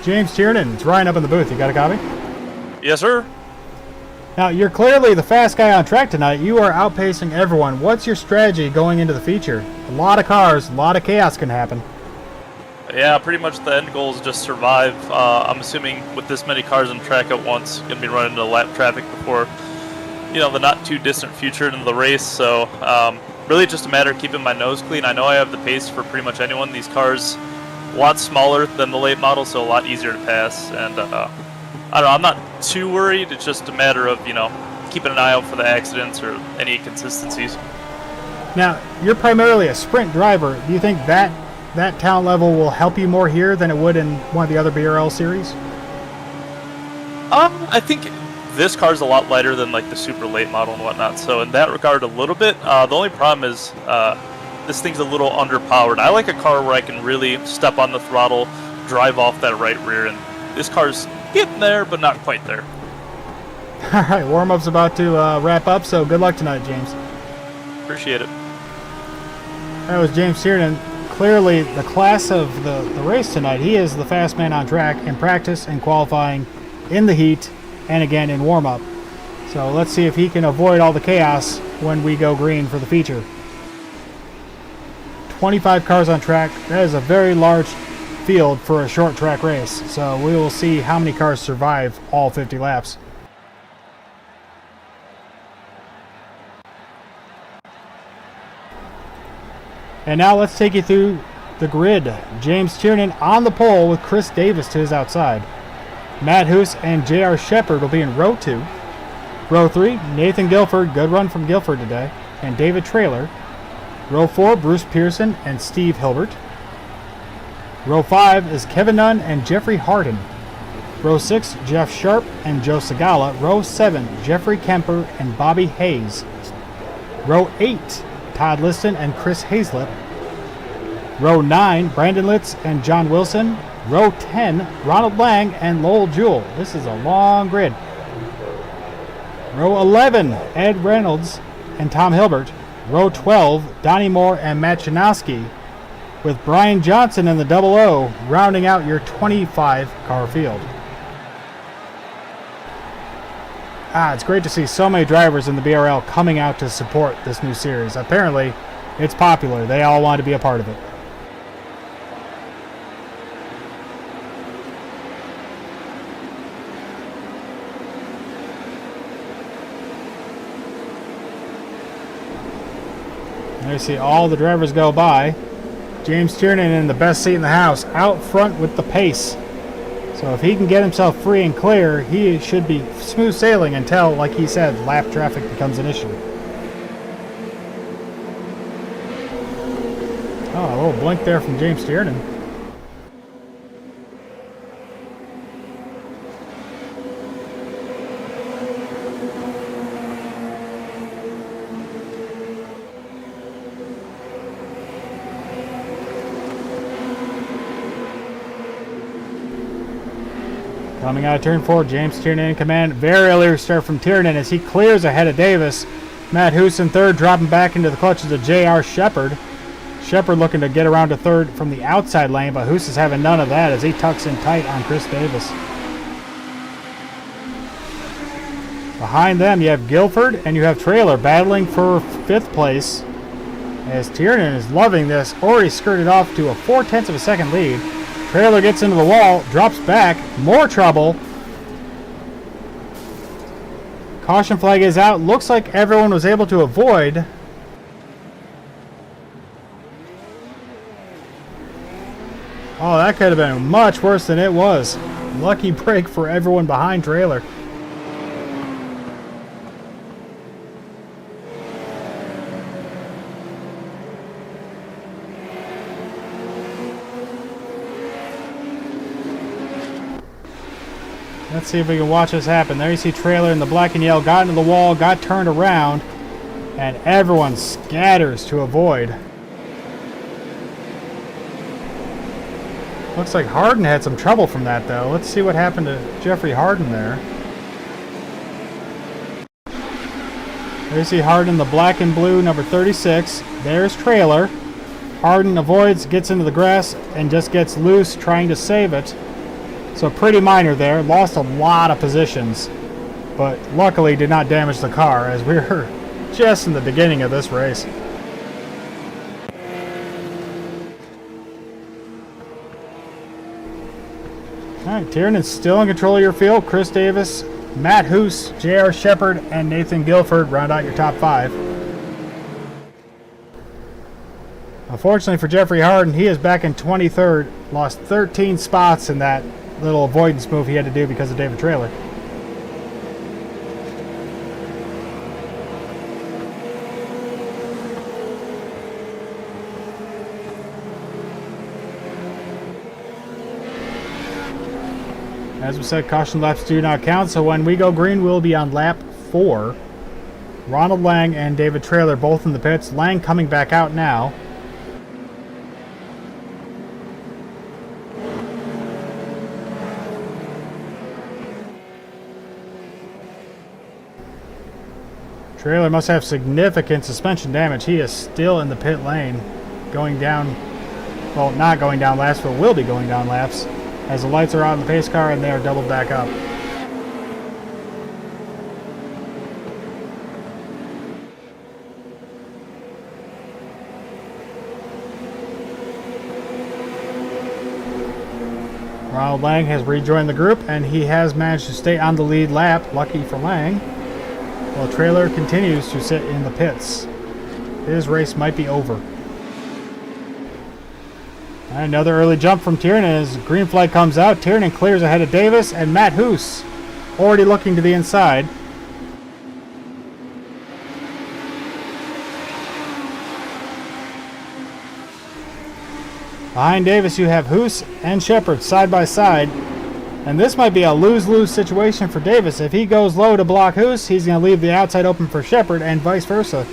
James Tiernan, it's Ryan up in the booth. You got a copy? Yes, sir. Now, you're clearly the fast guy on track tonight. You are outpacing everyone. What's your strategy going into the feature? A lot of cars, a lot of chaos can happen. Yeah, pretty much the end goal is just survive. I'm assuming with this many cars on track at once, going to be running into lap traffic before, the not too distant future into the race. So really just a matter of keeping my nose clean. I know I have the pace for pretty much anyone. These cars a lot smaller than the late model, so a lot easier to pass. And I don't know, I'm not too worried. It's just a matter of, keeping an eye out for the accidents or any inconsistencies. Now, you're primarily a sprint driver. Do you think that talent level will help you more here than it would in one of the other BRL series? I think this car's a lot lighter than like the super late model and whatnot, so in that regard a little bit. The only problem is this thing's a little underpowered. I like a car where I can really step on the throttle, drive off that right rear, and this car's getting there but not quite there. All right, warm-up's about to wrap up, so good luck tonight, James. Appreciate it. That was James Tiernan. Clearly the class of the race tonight. He is the fast man on track in practice and qualifying, in the heat, and again in warm-up. So let's see if he can avoid all the chaos when we go green for the feature. 25 cars on track. That is a very large field for a short track race. So we will see how many cars survive all 50 laps. And now let's take you through the grid. James Tiernan on the pole with Chris Davis to his outside. Matt Hoos and J.R. Shepard will be in row 2. Row 3, Nathan Guilford, good run from Guilford today, and David Traylor. Row 4, Bruce Pearson and Steve Hilbert. Row 5 is Kevin Nunn and Jeffrey Harden. Row 6, Jeff Sharp and Joe Segala. Row 7, Jeffrey Kemper and Bobby Hayes. Row 8, Todd Liston and Chris Hazlett. Row 9, Brandon Litz and John Wilson. Row 10, Ronald Lang and Lowell Jewell. This is a long grid. Row 11, Ed Reynolds and Tom Hilbert. Row 12, Donnie Moore and Matt Janowski, with Brian Johnson in the 00 rounding out your 25-car field. It's great to see so many drivers in the BRL coming out to support this new series. Apparently, it's popular. They all want to be a part of it. There you see all the drivers go by. James Tiernan in the best seat in the house, out front with the pace. So if he can get himself free and clear, he should be smooth sailing until, like he said, lap traffic becomes an issue. Oh, a little blink there from James Tiernan. Coming out of turn 4, James Tiernan in command. Very early start from Tiernan as he clears ahead of Davis. Matt Hoos in third, dropping back into the clutches of J.R. Shepard. Shepard looking to get around to third from the outside lane, but Hoos is having none of that as he tucks in tight on Chris Davis. Behind them, you have Guilford and you have Trailer battling for 5th place as Tiernan is loving this. Already skirted off to a 0.4 of a second lead. Trailer gets into the wall, drops back, more trouble. Caution flag is out. Looks like everyone was able to avoid. Oh, that could have been much worse than it was. Lucky break for everyone behind Trailer. Let's see if we can watch this happen. There you see Trailer in the black and yellow, got into the wall, got turned around, and everyone scatters to avoid. Looks like Harden had some trouble from that, though. Let's see what happened to Jeffrey Harden there. There you see Harden in the black and blue, number 36. There's Trailer. Harden avoids, gets into the grass, and just gets loose trying to save it. So pretty minor there. Lost a lot of positions, but luckily did not damage the car as we were just in the beginning of this race. Alright, Tiernan's still in control of your field. Chris Davis, Matt Hoos, J.R. Shepard, and Nathan Guilford round out your top 5. Unfortunately for Jeffrey Harden, he is back in 23rd. Lost 13 spots in that little avoidance move he had to do because of David Trailer. As we said, caution laps do not count, so when we go green, we'll be on lap 4. Ronald Lang and David Trailer both in the pits. Lang coming back out now. Trailer must have significant suspension damage. He is still in the pit lane, going down, well, not going down laps, but will be going down laps, as the lights are on the pace car and they are doubled back up. Ronald Lang has rejoined the group, and he has managed to stay on the lead lap, lucky for Lang. While Trailer continues to sit in the pits. His race might be over. Another early jump from Tiernan as green flag comes out. Tiernan clears ahead of Davis and Matt Hoos already looking to the inside. Behind Davis you have Hoos and Shepard side by side. And this might be a lose-lose situation for Davis. If he goes low to block Hoos, he's going to leave the outside open for Shepard and vice versa.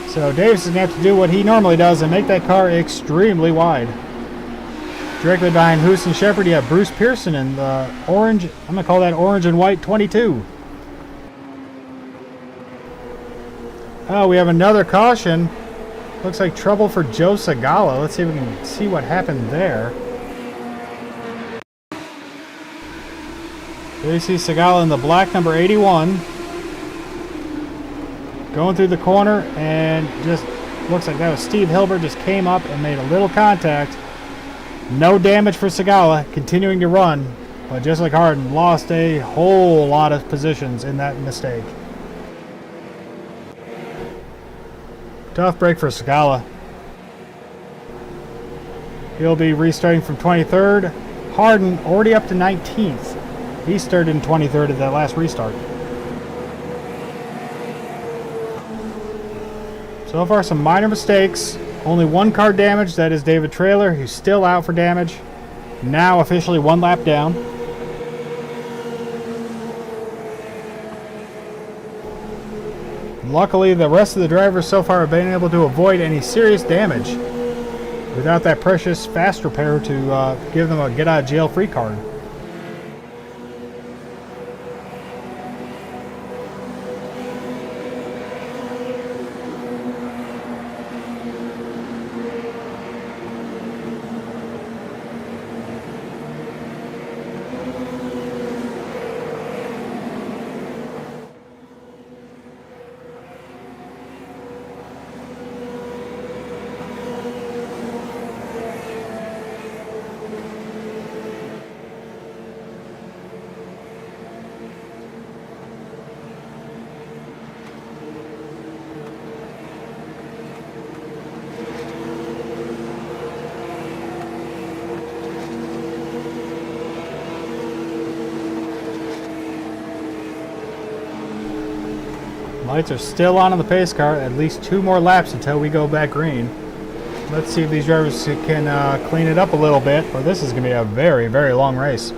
So Davis is going to have to do what he normally does and make that car extremely wide. Directly behind Hoos and Shepard, you have Bruce Pearson in the orange. I'm going to call that orange and white 22. Oh, we have another caution. Looks like trouble for Joe Segala. Let's see if we can see what happened there. There you see Segala in the black number 81. Going through the corner, and just looks like that was Steve Hilbert. Just came up and made a little contact. No damage for Segala, continuing to run. But just like Harden, lost a whole lot of positions in that mistake. Tough break for Segala. He'll be restarting from 23rd. Harden already up to 19th. He started in 23rd at that last restart. So far, some minor mistakes. Only one car damaged. That is David Traylor, who's still out for damage. Now officially one lap down. Luckily, the rest of the drivers so far have been able to avoid any serious damage without that precious fast repair to give them a get-out-of-jail-free card. Lights are still on the pace car. At least 2 more laps until we go back green. Let's see if these drivers can clean it up a little bit, or this is going to be a very, very long race.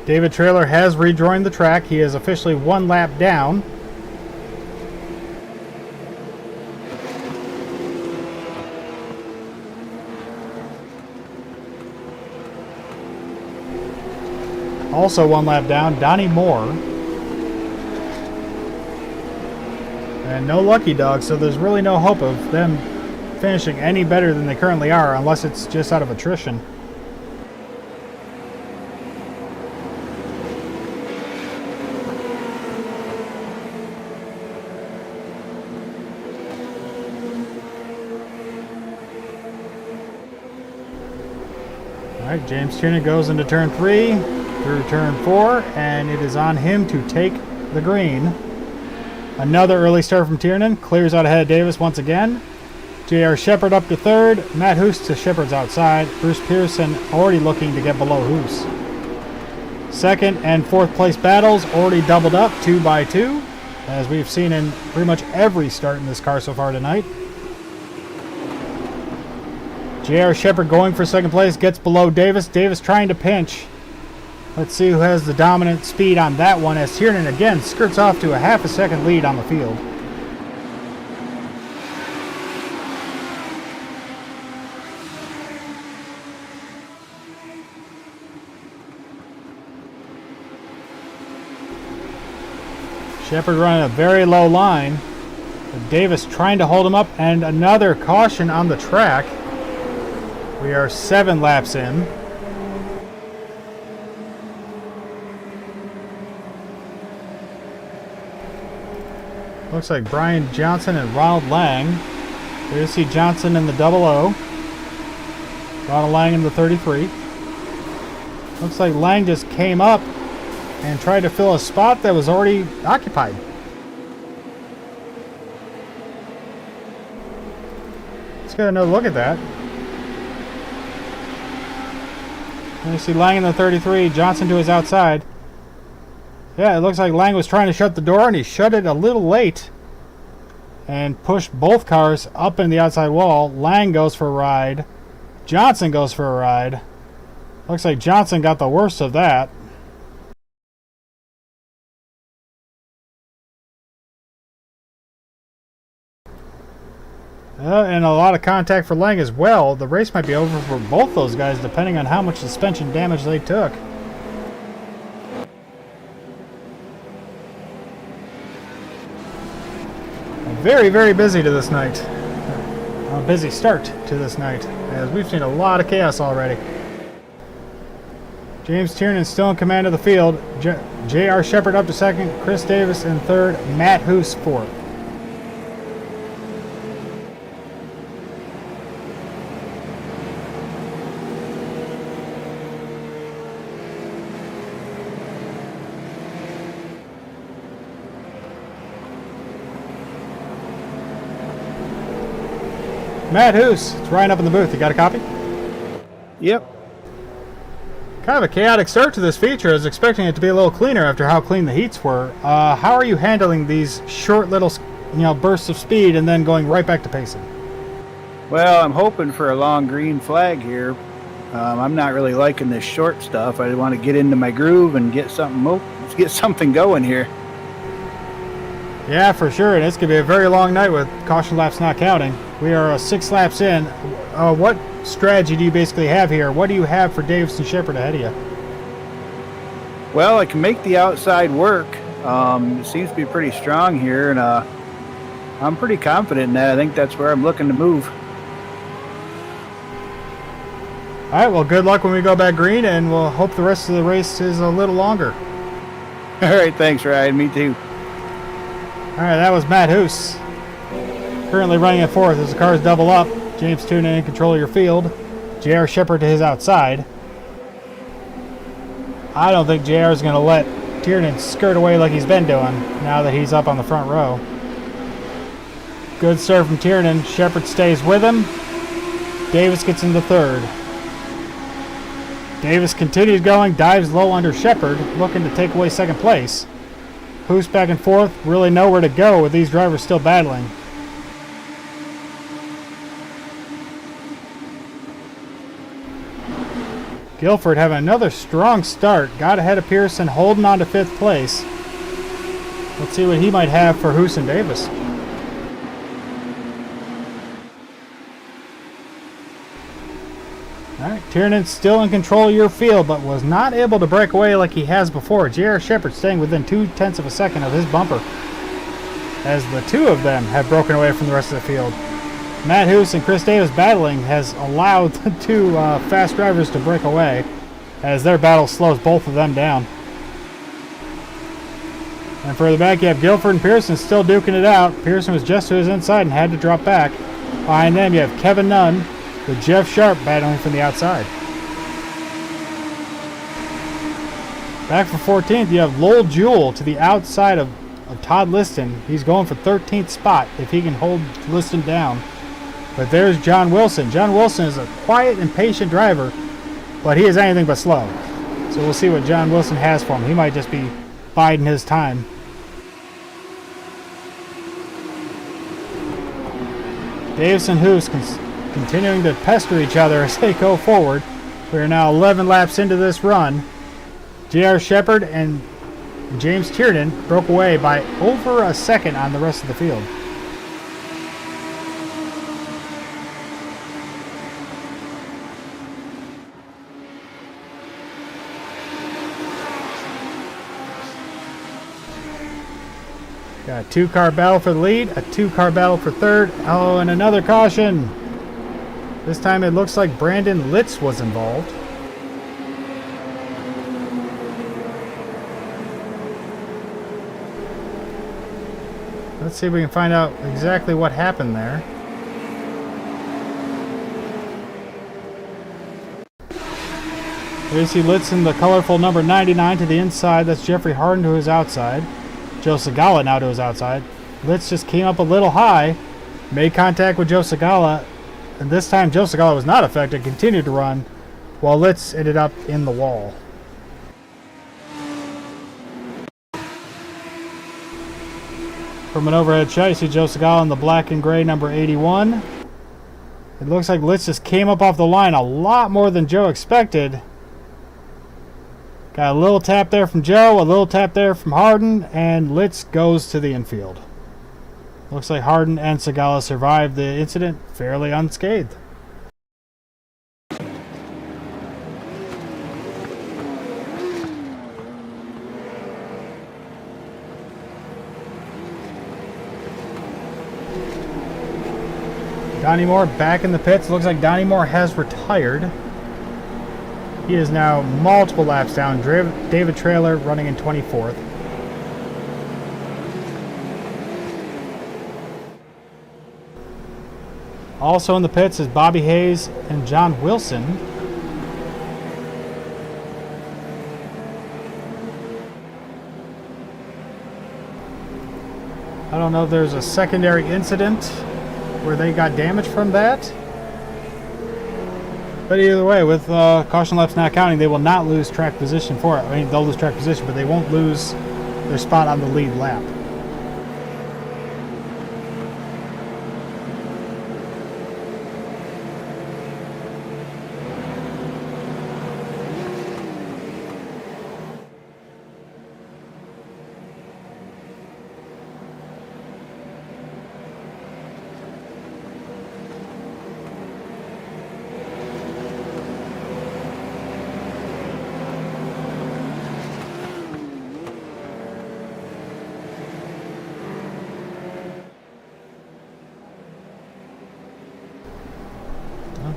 David Traylor has rejoined the track. He is officially 1 lap down. Also 1 lap down, Donnie Moore. And no Lucky Dog, so there's really no hope of them finishing any better than they currently are, unless it's just out of attrition. Alright, James Tiernan goes into turn 3. Through turn 4, and it is on him to take the green. Another early start from Tiernan, clears out ahead of Davis once again. J.R. Shepard up to 3rd, Matt Hoos to Shepard's outside, Bruce Pearson already looking to get below Hoos. 2nd and 4th place battles already doubled up 2 by 2, as we've seen in pretty much every start in this car so far tonight. J.R. Shepard going for 2nd place, gets below Davis. Davis trying to pinch. Let's see who has the dominant speed on that one, as Tiernan again skirts off to a half a second lead on the field. Shepard running a very low line. But Davis trying to hold him up, and another caution on the track. We are 7 laps in. Looks like Brian Johnson and Ronald Lang. There you see Johnson in the 00. Ronald Lang in the 33. Looks like Lang just came up and tried to fill a spot that was already occupied. Let's get another look at that. There you see Lang in the 33, Johnson to his outside. Yeah, it looks like Lang was trying to shut the door, and he shut it a little late and pushed both cars up in the outside wall. Lang goes for a ride. Johnson goes for a ride. Looks like Johnson got the worst of that. And a lot of contact for Lang as well. The race might be over for both those guys depending on how much suspension damage they took. Very, very busy to this night. A busy start to this night, as we've seen a lot of chaos already. James Tiernan still in command of the field. J.R. Shepard up to second. Chris Davis in third. Matt Hoos fourth. Matt Hoos, it's Ryan up in the booth. You got a copy? Yep. Kind of a chaotic start to this feature. I was expecting it to be a little cleaner after how clean the heats were. How are you handling these short little, bursts of speed and then going right back to pacing? Well, I'm hoping for a long green flag here. I'm not really liking this short stuff. I want to get into my groove and get something going here. Yeah, for sure, and it's going to be a very long night with caution laps not counting. We are 6 laps in. What strategy do you basically have here? What do you have for Davis and Shepard ahead of you? Well, I can make the outside work. It seems to be pretty strong here, and I'm pretty confident in that. I think that's where I'm looking to move. All right, well, good luck when we go back green, and we'll hope the rest of the race is a little longer. All right, thanks, Ryan. Me too. All right, that was Matt Hoos. Currently running at fourth as the cars double up. James Tiernan in control of your field. J.R. Shepard to his outside. I don't think J.R. is going to let Tiernan skirt away like he's been doing now that he's up on the front row. Good serve from Tiernan. Shepard stays with him. Davis gets into third. Davis continues going, dives low under Shepard, looking to take away second place. Hoos back and forth, really nowhere to go with these drivers still battling. Guilford having another strong start, got ahead of Pearson, holding on to 5th place. Let's see what he might have for Hoos and Davis. Alright, Tiernan still in control of your field, but was not able to break away like he has before. J.R. Shepard staying within 0.2 of a second of his bumper, as the two of them have broken away from the rest of the field. Matt Hoos and Chris Davis battling has allowed the two fast drivers to break away, as their battle slows both of them down. And further back, you have Guilford and Pearson still duking it out. Pearson was just to his inside and had to drop back. Behind them, you have Kevin Nunn with Jeff Sharp battling from the outside. Back for 14th, you have Lowell Jewell to the outside of Todd Liston. He's going for 13th spot if he can hold Liston down. But there's John Wilson. John Wilson is a quiet and patient driver, but he is anything but slow. So we'll see what John Wilson has for him. He might just be biding his time. Davis and Hoos continuing to pester each other as they go forward. We are now 11 laps into this run. J.R. Shepard and James Tiernan broke away by over a second on the rest of the field. Got a 2-car battle for the lead, a 2-car battle for third. Oh, and another caution. This time it looks like Brandon Litz was involved. Let's see if we can find out exactly what happened there. There you see Litz in the colorful number 99 to the inside. That's Jeffrey Harden to his outside. Joe Segala now to his outside. Litz just came up a little high, made contact with Joe Segala, and this time Joe Segala was not affected, continued to run, while Litz ended up in the wall. From an overhead shot, you see Joe Segala in the black and gray number 81. It looks like Litz just came up off the line a lot more than Joe expected. Got a little tap there from Joe, a little tap there from Harden, and Litz goes to the infield. Looks like Harden and Segala survived the incident fairly unscathed. Donnie Moore back in the pits. Looks like Donnie Moore has retired. He is now multiple laps down. David Trailer running in 24th. Also in the pits is Bobby Hayes and John Wilson. I don't know if there's a secondary incident where they got damage from that. But either way, with caution laps not counting, they will not lose track position for it. I mean, they'll lose track position, but they won't lose their spot on the lead lap.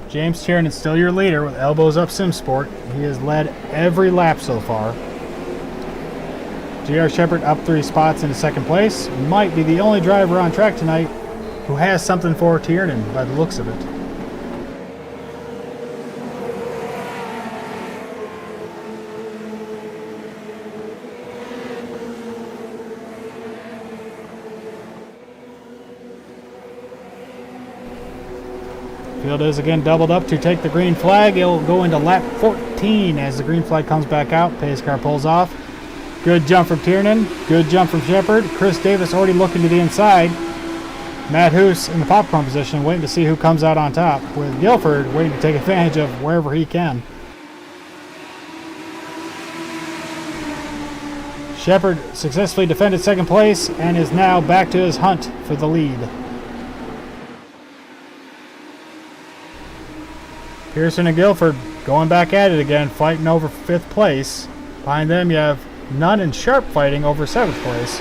James Tiernan is still your leader with elbows up SimSport. He has led every lap so far. J.R. Shepard up 3 spots into second place. Might be the only driver on track tonight who has something for Tiernan by the looks of it. Field is again doubled up to take the green flag. It'll go into lap 14 as the green flag comes back out. Pace car pulls off. Good jump from Tiernan. Good jump from Shepard. Chris Davis already looking to the inside. Matt Hoos in the popcorn position waiting to see who comes out on top, with Guilford waiting to take advantage of wherever he can. Shepard successfully defended second place and is now back to his hunt for the lead. Pearson and Guilford going back at it again, fighting over 5th place. Behind them you have Nunn and Sharp fighting over 7th place.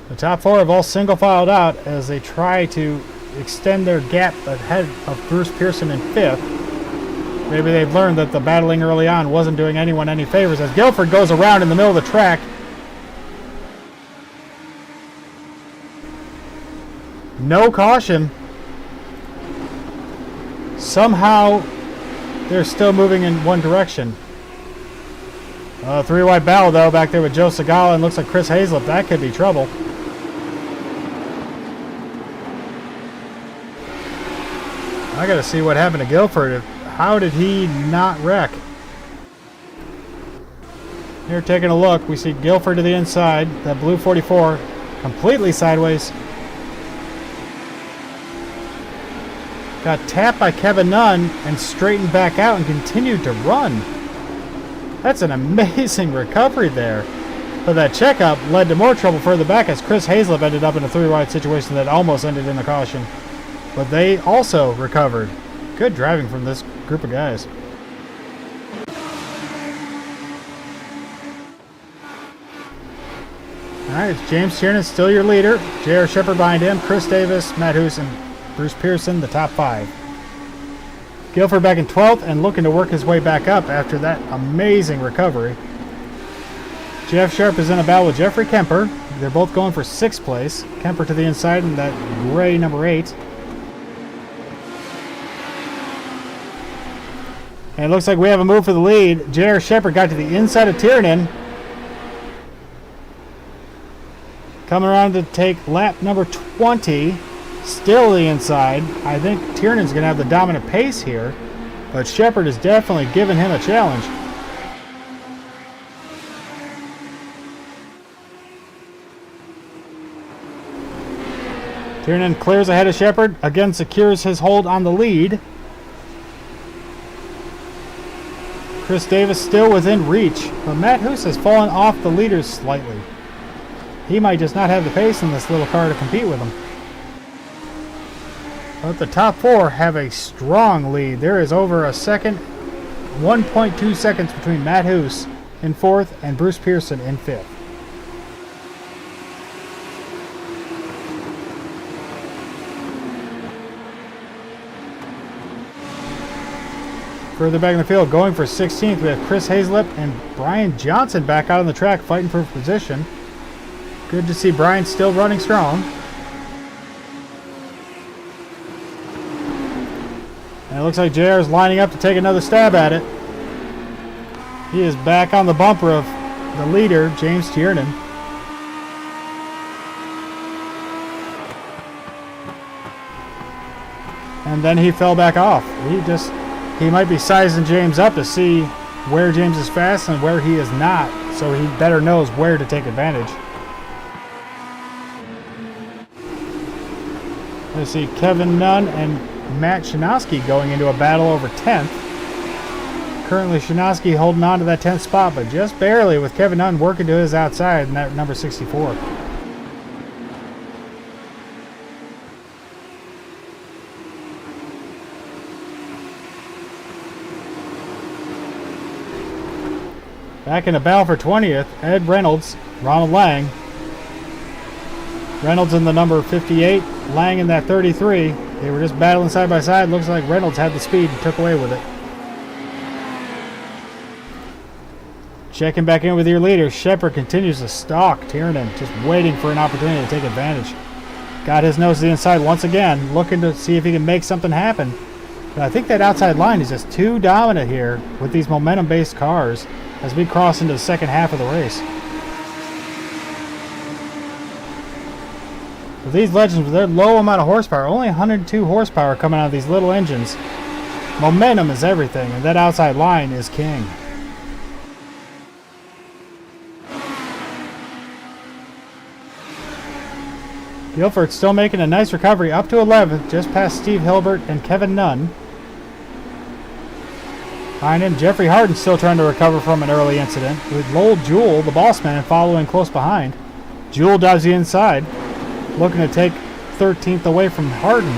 The top 4 have all single filed out as they try to extend their gap ahead of Bruce Pearson in 5th. Maybe they've learned that the battling early on wasn't doing anyone any favors as Guilford goes around in the middle of the track. No caution. Somehow they're still moving in one direction. 3-wide battle though back there with Joe Segala and looks like Chris Hazlett. That could be trouble. I gotta see what happened to Guilford. How did he not wreck? Here taking a look, we see Guilford to the inside. That blue 44 completely sideways. Got tapped by Kevin Nunn and straightened back out and continued to run. That's an amazing recovery there. But that checkup led to more trouble further back as Chris Hazlett ended up in a 3-wide situation that almost ended in a caution. But they also recovered. Good driving from this group of guys. Alright, it's James Tiernan still your leader. J.R. Shepard behind him. Chris Davis, Matt Hoos, and Bruce Pearson, the top 5. Guilford back in 12th and looking to work his way back up after that amazing recovery. Jeff Sharp is in a battle with Jeffrey Kemper. They're both going for 6th place. Kemper to the inside in that gray number 8. And it looks like we have a move for the lead. J.R. Shepard got to the inside of Tiernan. Coming around to take lap number 20. Still the inside. I think Tiernan's going to have the dominant pace here. But Shepard is definitely giving him a challenge. Tiernan clears ahead of Shepard. Again secures his hold on the lead. Chris Davis still within reach, but Matt Hoos has fallen off the leaders slightly. He might just not have the pace in this little car to compete with him. But the top 4 have a strong lead. There is over a second, 1.2 seconds between Matt Hoos in 4th and Bruce Pearson in 5th. Further back in the field, going for 16th, we have Chris Hazlip and Brian Johnson back out on the track fighting for position. Good to see Brian still running strong. And it looks like JR is lining up to take another stab at it. He is back on the bumper of the leader, James Tiernan. And then he fell back off. He might be sizing James up to see where James is fast and where he is not, so he better knows where to take advantage. Let's see, Kevin Nunn and Matt Shanowski going into a battle over 10th. Currently Shanowski holding on to that 10th spot, but just barely, with Kevin Nunn working to his outside in that number 64. Back in the battle for 20th, Ed Reynolds, Ronald Lang. Reynolds in the number 58, Lang in that 33. They were just battling side by side. Looks like Reynolds had the speed and took away with it. Checking back in with your leader, Shepard continues to stalk Tiernan, just waiting for an opportunity to take advantage. Got his nose to the inside once again, looking to see if he can make something happen. But I think that outside line is just too dominant here with these momentum-based cars as we cross into the second half of the race. With these Legends, with their low amount of horsepower, only 102 horsepower coming out of these little engines, momentum is everything, and that outside line is king. Guilford still making a nice recovery up to 11th, just past Steve Hilbert and Kevin Nunn. Behind him, Jeffrey Harden still trying to recover from an early incident, with Lowell Jewell, the boss man, following close behind. Jewell dives the inside, looking to take 13th away from Harden.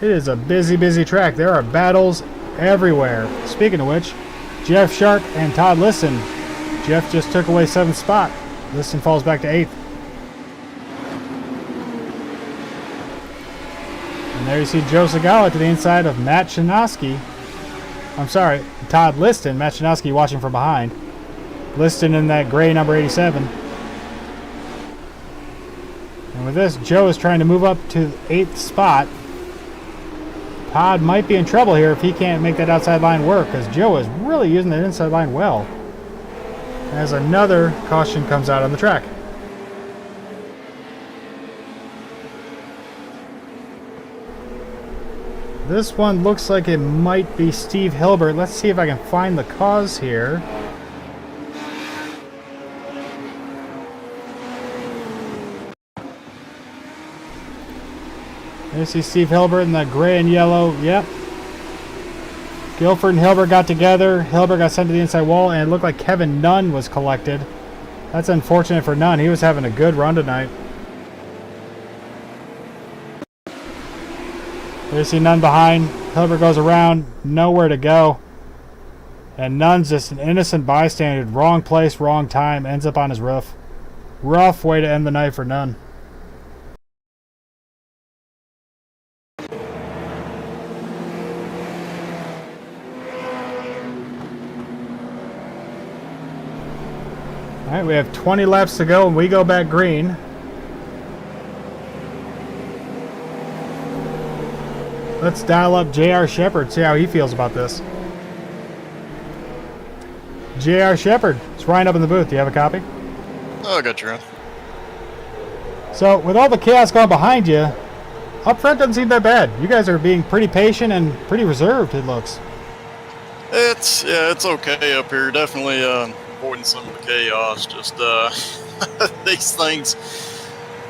It is a busy, busy track. There are battles everywhere. Speaking of which, Jeff Sharp and Todd Liston. Jeff just took away 7th spot. Liston falls back to 8th. And there you see Joe Segala to the inside of Matt Shanowski. I'm sorry, Todd Liston. Matt Shanowski watching from behind. Liston in that gray number 87. And with this, Joe is trying to move up to the 8th spot. Todd might be in trouble here if he can't make that outside line work, because Joe is really using that inside line well. As another caution comes out on the track. This one looks like it might be Steve Hilbert. Let's see if I can find the cause here. There's Steve Hilbert in the gray and yellow. Yep. Guilford and Hilbert got together. Hilbert got sent to the inside wall, and it looked like Kevin Nunn was collected. That's unfortunate for Nunn. He was having a good run tonight. There's Nunn behind. Hilbert goes around. Nowhere to go. And Nunn's just an innocent bystander. Wrong place, wrong time. Ends up on his roof. Rough way to end the night for Nunn. All right, we have 20 laps to go, and we go back green. Let's dial up J.R. Shepard, see how he feels about this. J.R. Shepard, it's Ryan up in the booth. Do you have a copy? Oh, I got you. So, with all the chaos going behind you, up front doesn't seem that bad. You guys are being pretty patient and pretty reserved, it looks. It's okay up here. Definitely avoiding some of the chaos. Just these things,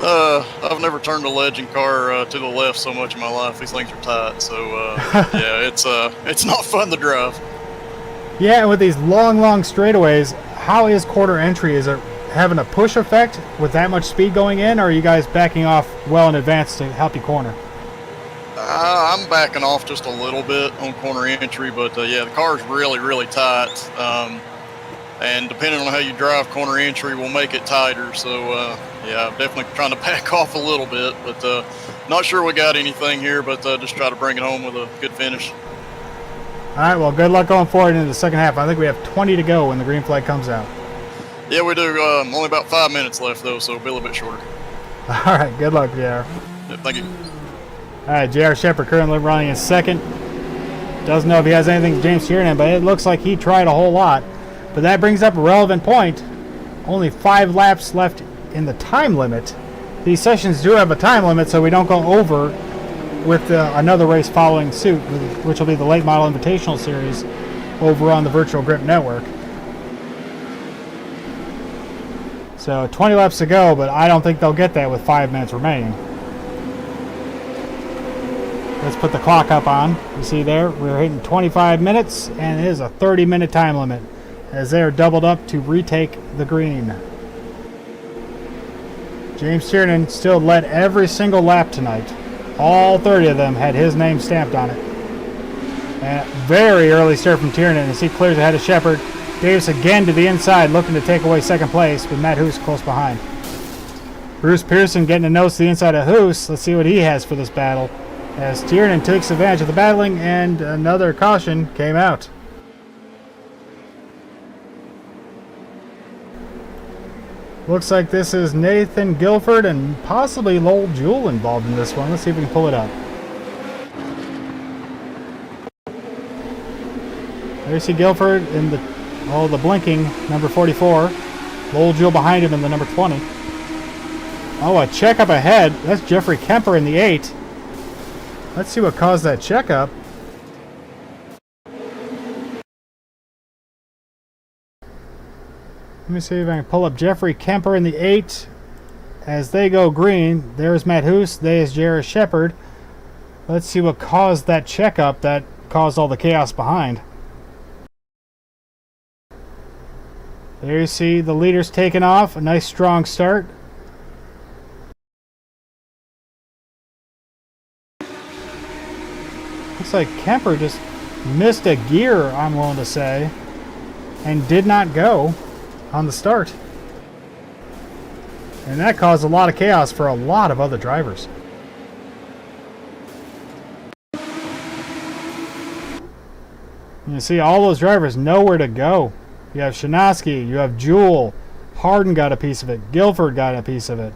I've never turned a legend car to the left so much in my life. These things are tight, so yeah, it's not fun to drive. Yeah, and with these long straightaways, how is quarter entry? Is it having a push effect with that much speed going in, or are you guys backing off well in advance to help you corner? I'm backing off just a little bit on corner entry, but yeah, the car's really tight. And depending on how you drive, corner entry will make it tighter. So yeah, I'm definitely trying to back off a little bit, but not sure we got anything here, but just try to bring it home with a good finish. All right, well, good luck going forward into the second half. I think we have 20 to go when the green flag comes out. Yeah, we do. Only about 5 minutes left, though, so it'll be a little bit shorter. All right, good luck, JR. Yeah, thank you. All right, JR Shepard currently running in second. Doesn't know if he has anything to James Tiernan, but it looks like he tried a whole lot. But that brings up a relevant point. Only 5 laps left in the time limit. These sessions do have a time limit, so we don't go over with another race following suit, which will be the Late Model Invitational Series over on the Virtual Grip Network. So 20 laps to go, but I don't think they'll get that with 5 minutes remaining. Let's put the clock up on. You see there, we're hitting 25 minutes, and it is a 30-minute time limit as they are doubled up to retake the green. James Tiernan still led every single lap tonight. All 30 of them had his name stamped on it. And very early start from Tiernan as he clears ahead of Shepard. Davis again to the inside, looking to take away second place, with Matt Hoos close behind. Bruce Pearson getting a nose to the inside of Hoos. Let's see what he has for this battle, as Tiernan takes advantage of the battling, and another caution came out. Looks like this is Nathan Guilford and possibly Lowell Jewell involved in this one. Let's see if we can pull it up. There you see Guilford in the blinking number 44. Lowell Jewell behind him in the number 20. Oh, a checkup ahead. That's Jeffrey Kemper in the 8. Let's see what caused that checkup. Let me see if I can pull up Jeffrey Kemper in the 8 as they go green. There's Matt Hoos. There's Jared Shepard. Let's see what caused that checkup that caused all the chaos behind. There you see the leaders taking off. A nice strong start. Looks like Kemper just missed a gear, I'm willing to say, and did not go on the start. And that caused a lot of chaos for a lot of other drivers. You see all those drivers nowhere to go. You have Shinosky, you have Jewell, Harden got a piece of it, Guilford got a piece of it.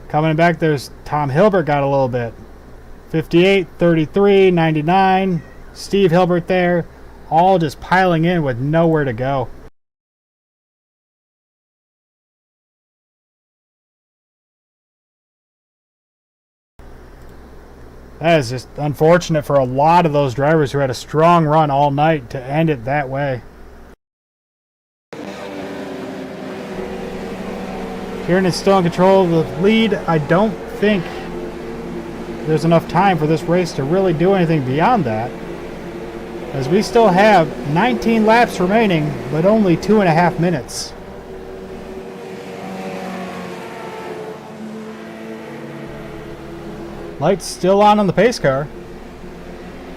Coming back, there's Tom Hilbert got a little bit. 58, 33, 99, Steve Hilbert there, all just piling in with nowhere to go. That is just unfortunate for a lot of those drivers who had a strong run all night to end it that way. Kieran is still in control of the lead. I don't think there's enough time for this race to really do anything beyond that, as we still have 19 laps remaining, but only 2.5 minutes. Lights still on the pace car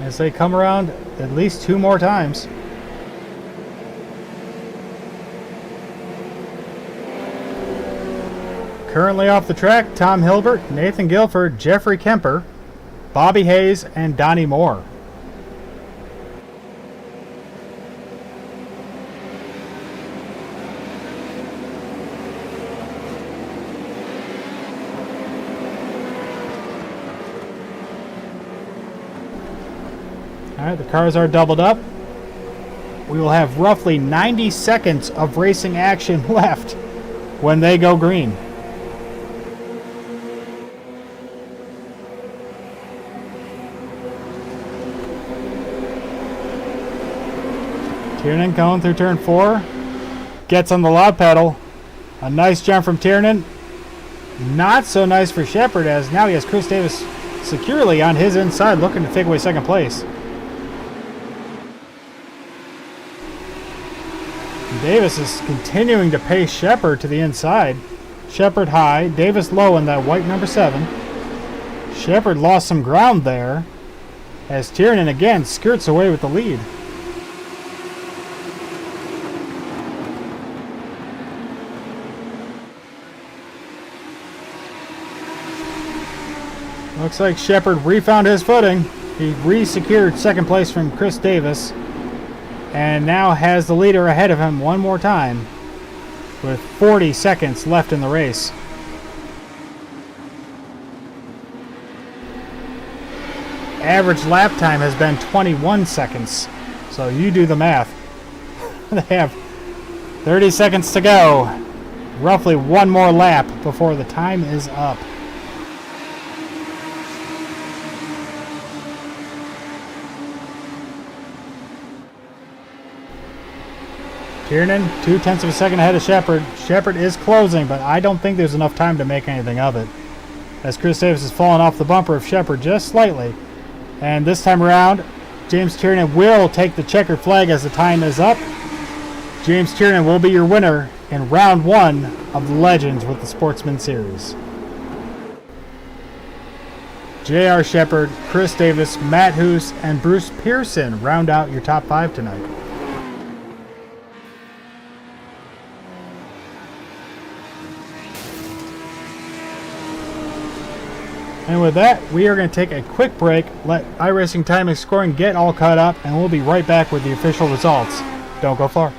as they come around at least 2 more times. Currently off the track, Tom Hilbert, Nathan Guilford, Jeffrey Kemper, Bobby Hayes, and Donnie Moore. Alright, the cars are doubled up. We will have roughly 90 seconds of racing action left when they go green. Tiernan going through turn 4. Gets on the loud pedal. A nice jump from Tiernan. Not so nice for Shepard, as now he has Chris Davis securely on his inside, looking to take away second place. Davis is continuing to pace Shepard to the inside. Shepard high, Davis low in that white number 7. Shepard lost some ground there, as Tiernan again skirts away with the lead. Looks like Shepard refound his footing. He re-secured second place from Chris Davis, and now has the leader ahead of him one more time with 40 seconds left in the race. Average lap time has been 21 seconds, so you do the math. They have 30 seconds to go. Roughly one more lap before the time is up. Tiernan, 0.2 of a second ahead of Shepard. Shepard is closing, but I don't think there's enough time to make anything of it, as Chris Davis has fallen off the bumper of Shepard just slightly. And this time around, James Tiernan will take the checkered flag as the time is up. James Tiernan will be your winner in round 1 of the Legends with the Sportsman Series. J.R. Shepard, Chris Davis, Matt Hoos, and Bruce Pearson round out your top 5 tonight. And with that, we are going to take a quick break, let iRacing timing scoring get all caught up, and we'll be right back with the official results. Don't go far.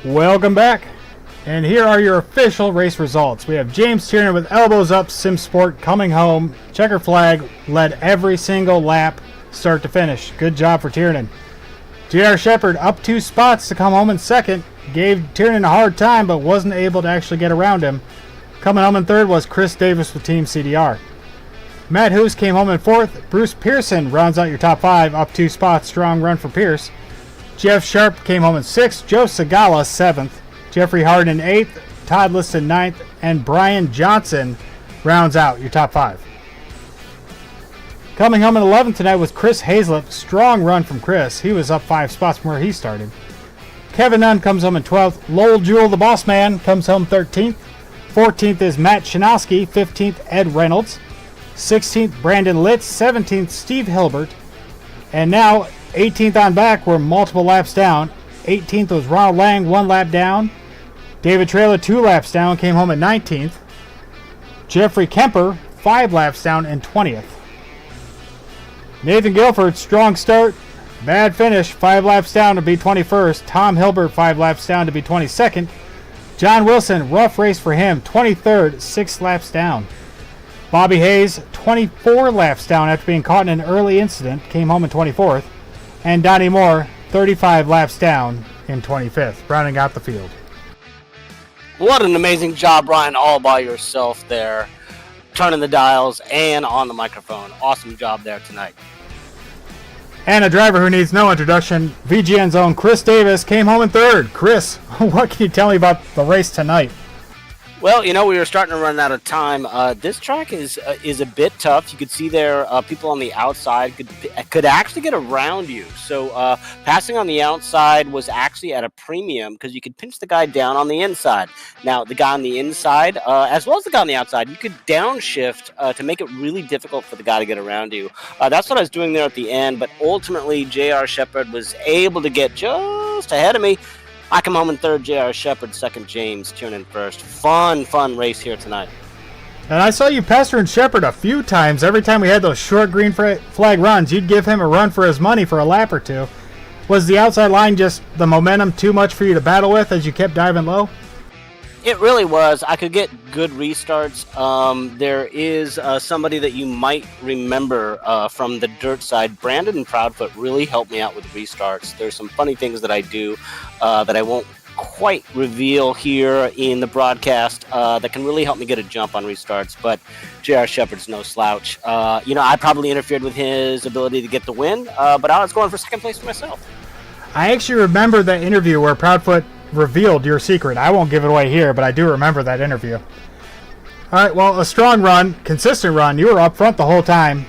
Welcome back, and here are your official race results. We have James Tiernan with elbows up, SimSport coming home. Checker flag led every single lap, start to finish. Good job for Tiernan. J.R. Shepard up 2 spots to come home in second. Gave Tiernan a hard time, but wasn't able to actually get around him. Coming home in third was Chris Davis with Team CDR. Matt Hoos came home in fourth. Bruce Pearson rounds out your top 5, up 2 spots. Strong run for Pierce. Jeff Sharp came home in 6th, Joe Segala 7th, Jeffrey Harden in 8th, Todd Liston 9th, and Brian Johnson rounds out your top 5. Coming home in 11th tonight was Chris Hazlett. Strong run from Chris. He was up 5 spots from where he started. Kevin Nunn comes home in 12th. Lowell Jewell, the boss man, comes home 13th. 14th is Matt Shanowski. 15th, Ed Reynolds. 16th, Brandon Litz. 17th, Steve Hilbert. And now 18th on back, we're multiple laps down. 18th was Ronald Lang, 1 lap down. David Trailer, 2 laps down, came home at 19th. Jeffrey Kemper, 5 laps down and 20th. Nathan Guilford, strong start, bad finish, 5 laps down to be 21st. Tom Hilbert, 5 laps down to be 22nd. John Wilson, rough race for him, 23rd, 6 laps down. Bobby Hayes, 24 laps down after being caught in an early incident, came home in 24th. And Donnie Moore, 35 laps down in 25th, rounding out the field. What an amazing job, Ryan, all by yourself there, turning the dials and on the microphone. Awesome job there tonight. And a driver who needs no introduction, VGN's own Chris Davis, came home in third. Chris, what can you tell me about the race tonight? Well, we were starting to run out of time. This track is a bit tough. You could see there people on the outside could actually get around you. So passing on the outside was actually at a premium because you could pinch the guy down on the inside. Now, the guy on the inside, as well as the guy on the outside, you could downshift to make it really difficult for the guy to get around you. That's what I was doing there at the end, but ultimately J.R. Shepard was able to get just ahead of me. I come home in third, J.R. Shepard, second, James Tiernan first. Fun race here tonight. And I saw you pestering Shepard a few times. Every time we had those short green flag runs, you'd give him a run for his money for a lap or two. Was the outside line just the momentum too much for you to battle with as you kept diving low? It really was. I could get good restarts. There is somebody that you might remember from the dirt side. Brandon Proudfoot really helped me out with restarts. There's some funny things that I do that I won't quite reveal here in the broadcast that can really help me get a jump on restarts. But J.R. Shepard's no slouch. I probably interfered with his ability to get the win, but I was going for second place for myself. I actually remember that interview where Proudfoot revealed your secret. I won't give it away here, but I do remember that interview. All right, well, a strong run, consistent run. You were up front the whole time.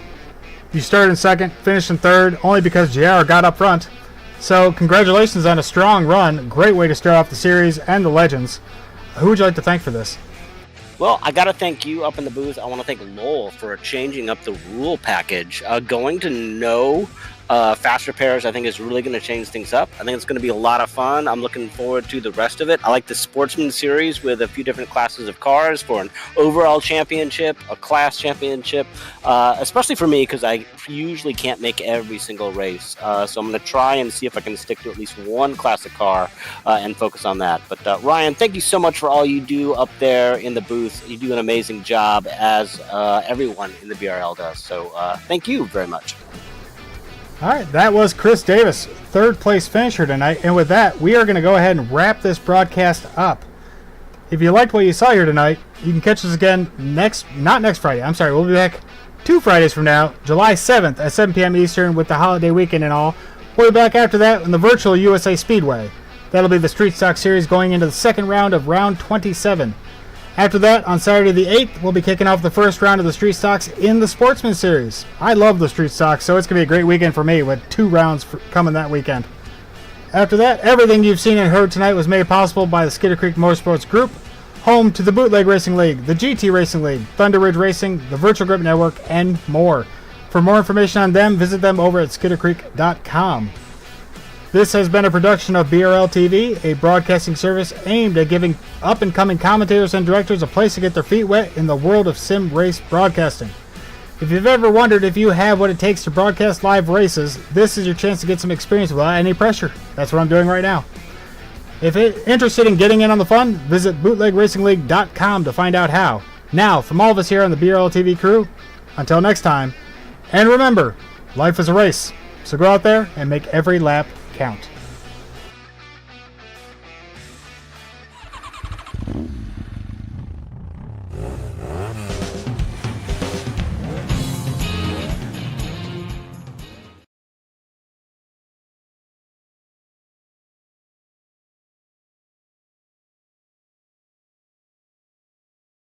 You started in second, finished in third, only because JR got up front. So congratulations on a strong run. Great way to start off the series and the Legends. Who would you like to thank for this? Well, I got to thank you up in the booth. I want to thank Lowell for changing up the rule package. Going to no fast repairs, I think, is really going to change things up. I think it's going to be a lot of fun. I'm looking forward to the rest of it. I like the Sportsman Series with a few different classes of cars for an overall championship, a class championship, especially for me because I usually can't make every single race. So I'm going to try and see if I can stick to at least one classic car and focus on that. But Ryan, thank you so much for all you do up there in the booth. You do an amazing job, as everyone in the BRL does. So thank you very much. All right, that was Chris Davis, third place finisher tonight. And with that, we are going to go ahead and wrap this broadcast up. If you liked what you saw here tonight, you can catch us again not next Friday. I'm sorry, we'll be back 2 Fridays from now, July 7th at 7 p.m. Eastern with the holiday weekend and all. We'll be back after that in the virtual USA Speedway. That'll be the Street Stock Series going into the second round of round 27. After that, on Saturday the 8th, we'll be kicking off the first round of the Street Stocks in the Sportsman Series. I love the Street Stocks, so it's going to be a great weekend for me with 2 rounds coming that weekend. After that, everything you've seen and heard tonight was made possible by the Skidder Creek Motorsports Group, home to the Bootleg Racing League, the GT Racing League, Thunder Ridge Racing, the Virtual Grip Network, and more. For more information on them, visit them over at skiddercreek.com. This has been a production of BRL TV, a broadcasting service aimed at giving up-and-coming commentators and directors a place to get their feet wet in the world of sim race broadcasting. If you've ever wondered if you have what it takes to broadcast live races, this is your chance to get some experience without any pressure. That's what I'm doing right now. If you're interested in getting in on the fun, visit bootlegracingleague.com to find out how. Now, from all of us here on the BRL TV crew, until next time, and remember, life is a race, so go out there and make every lap count.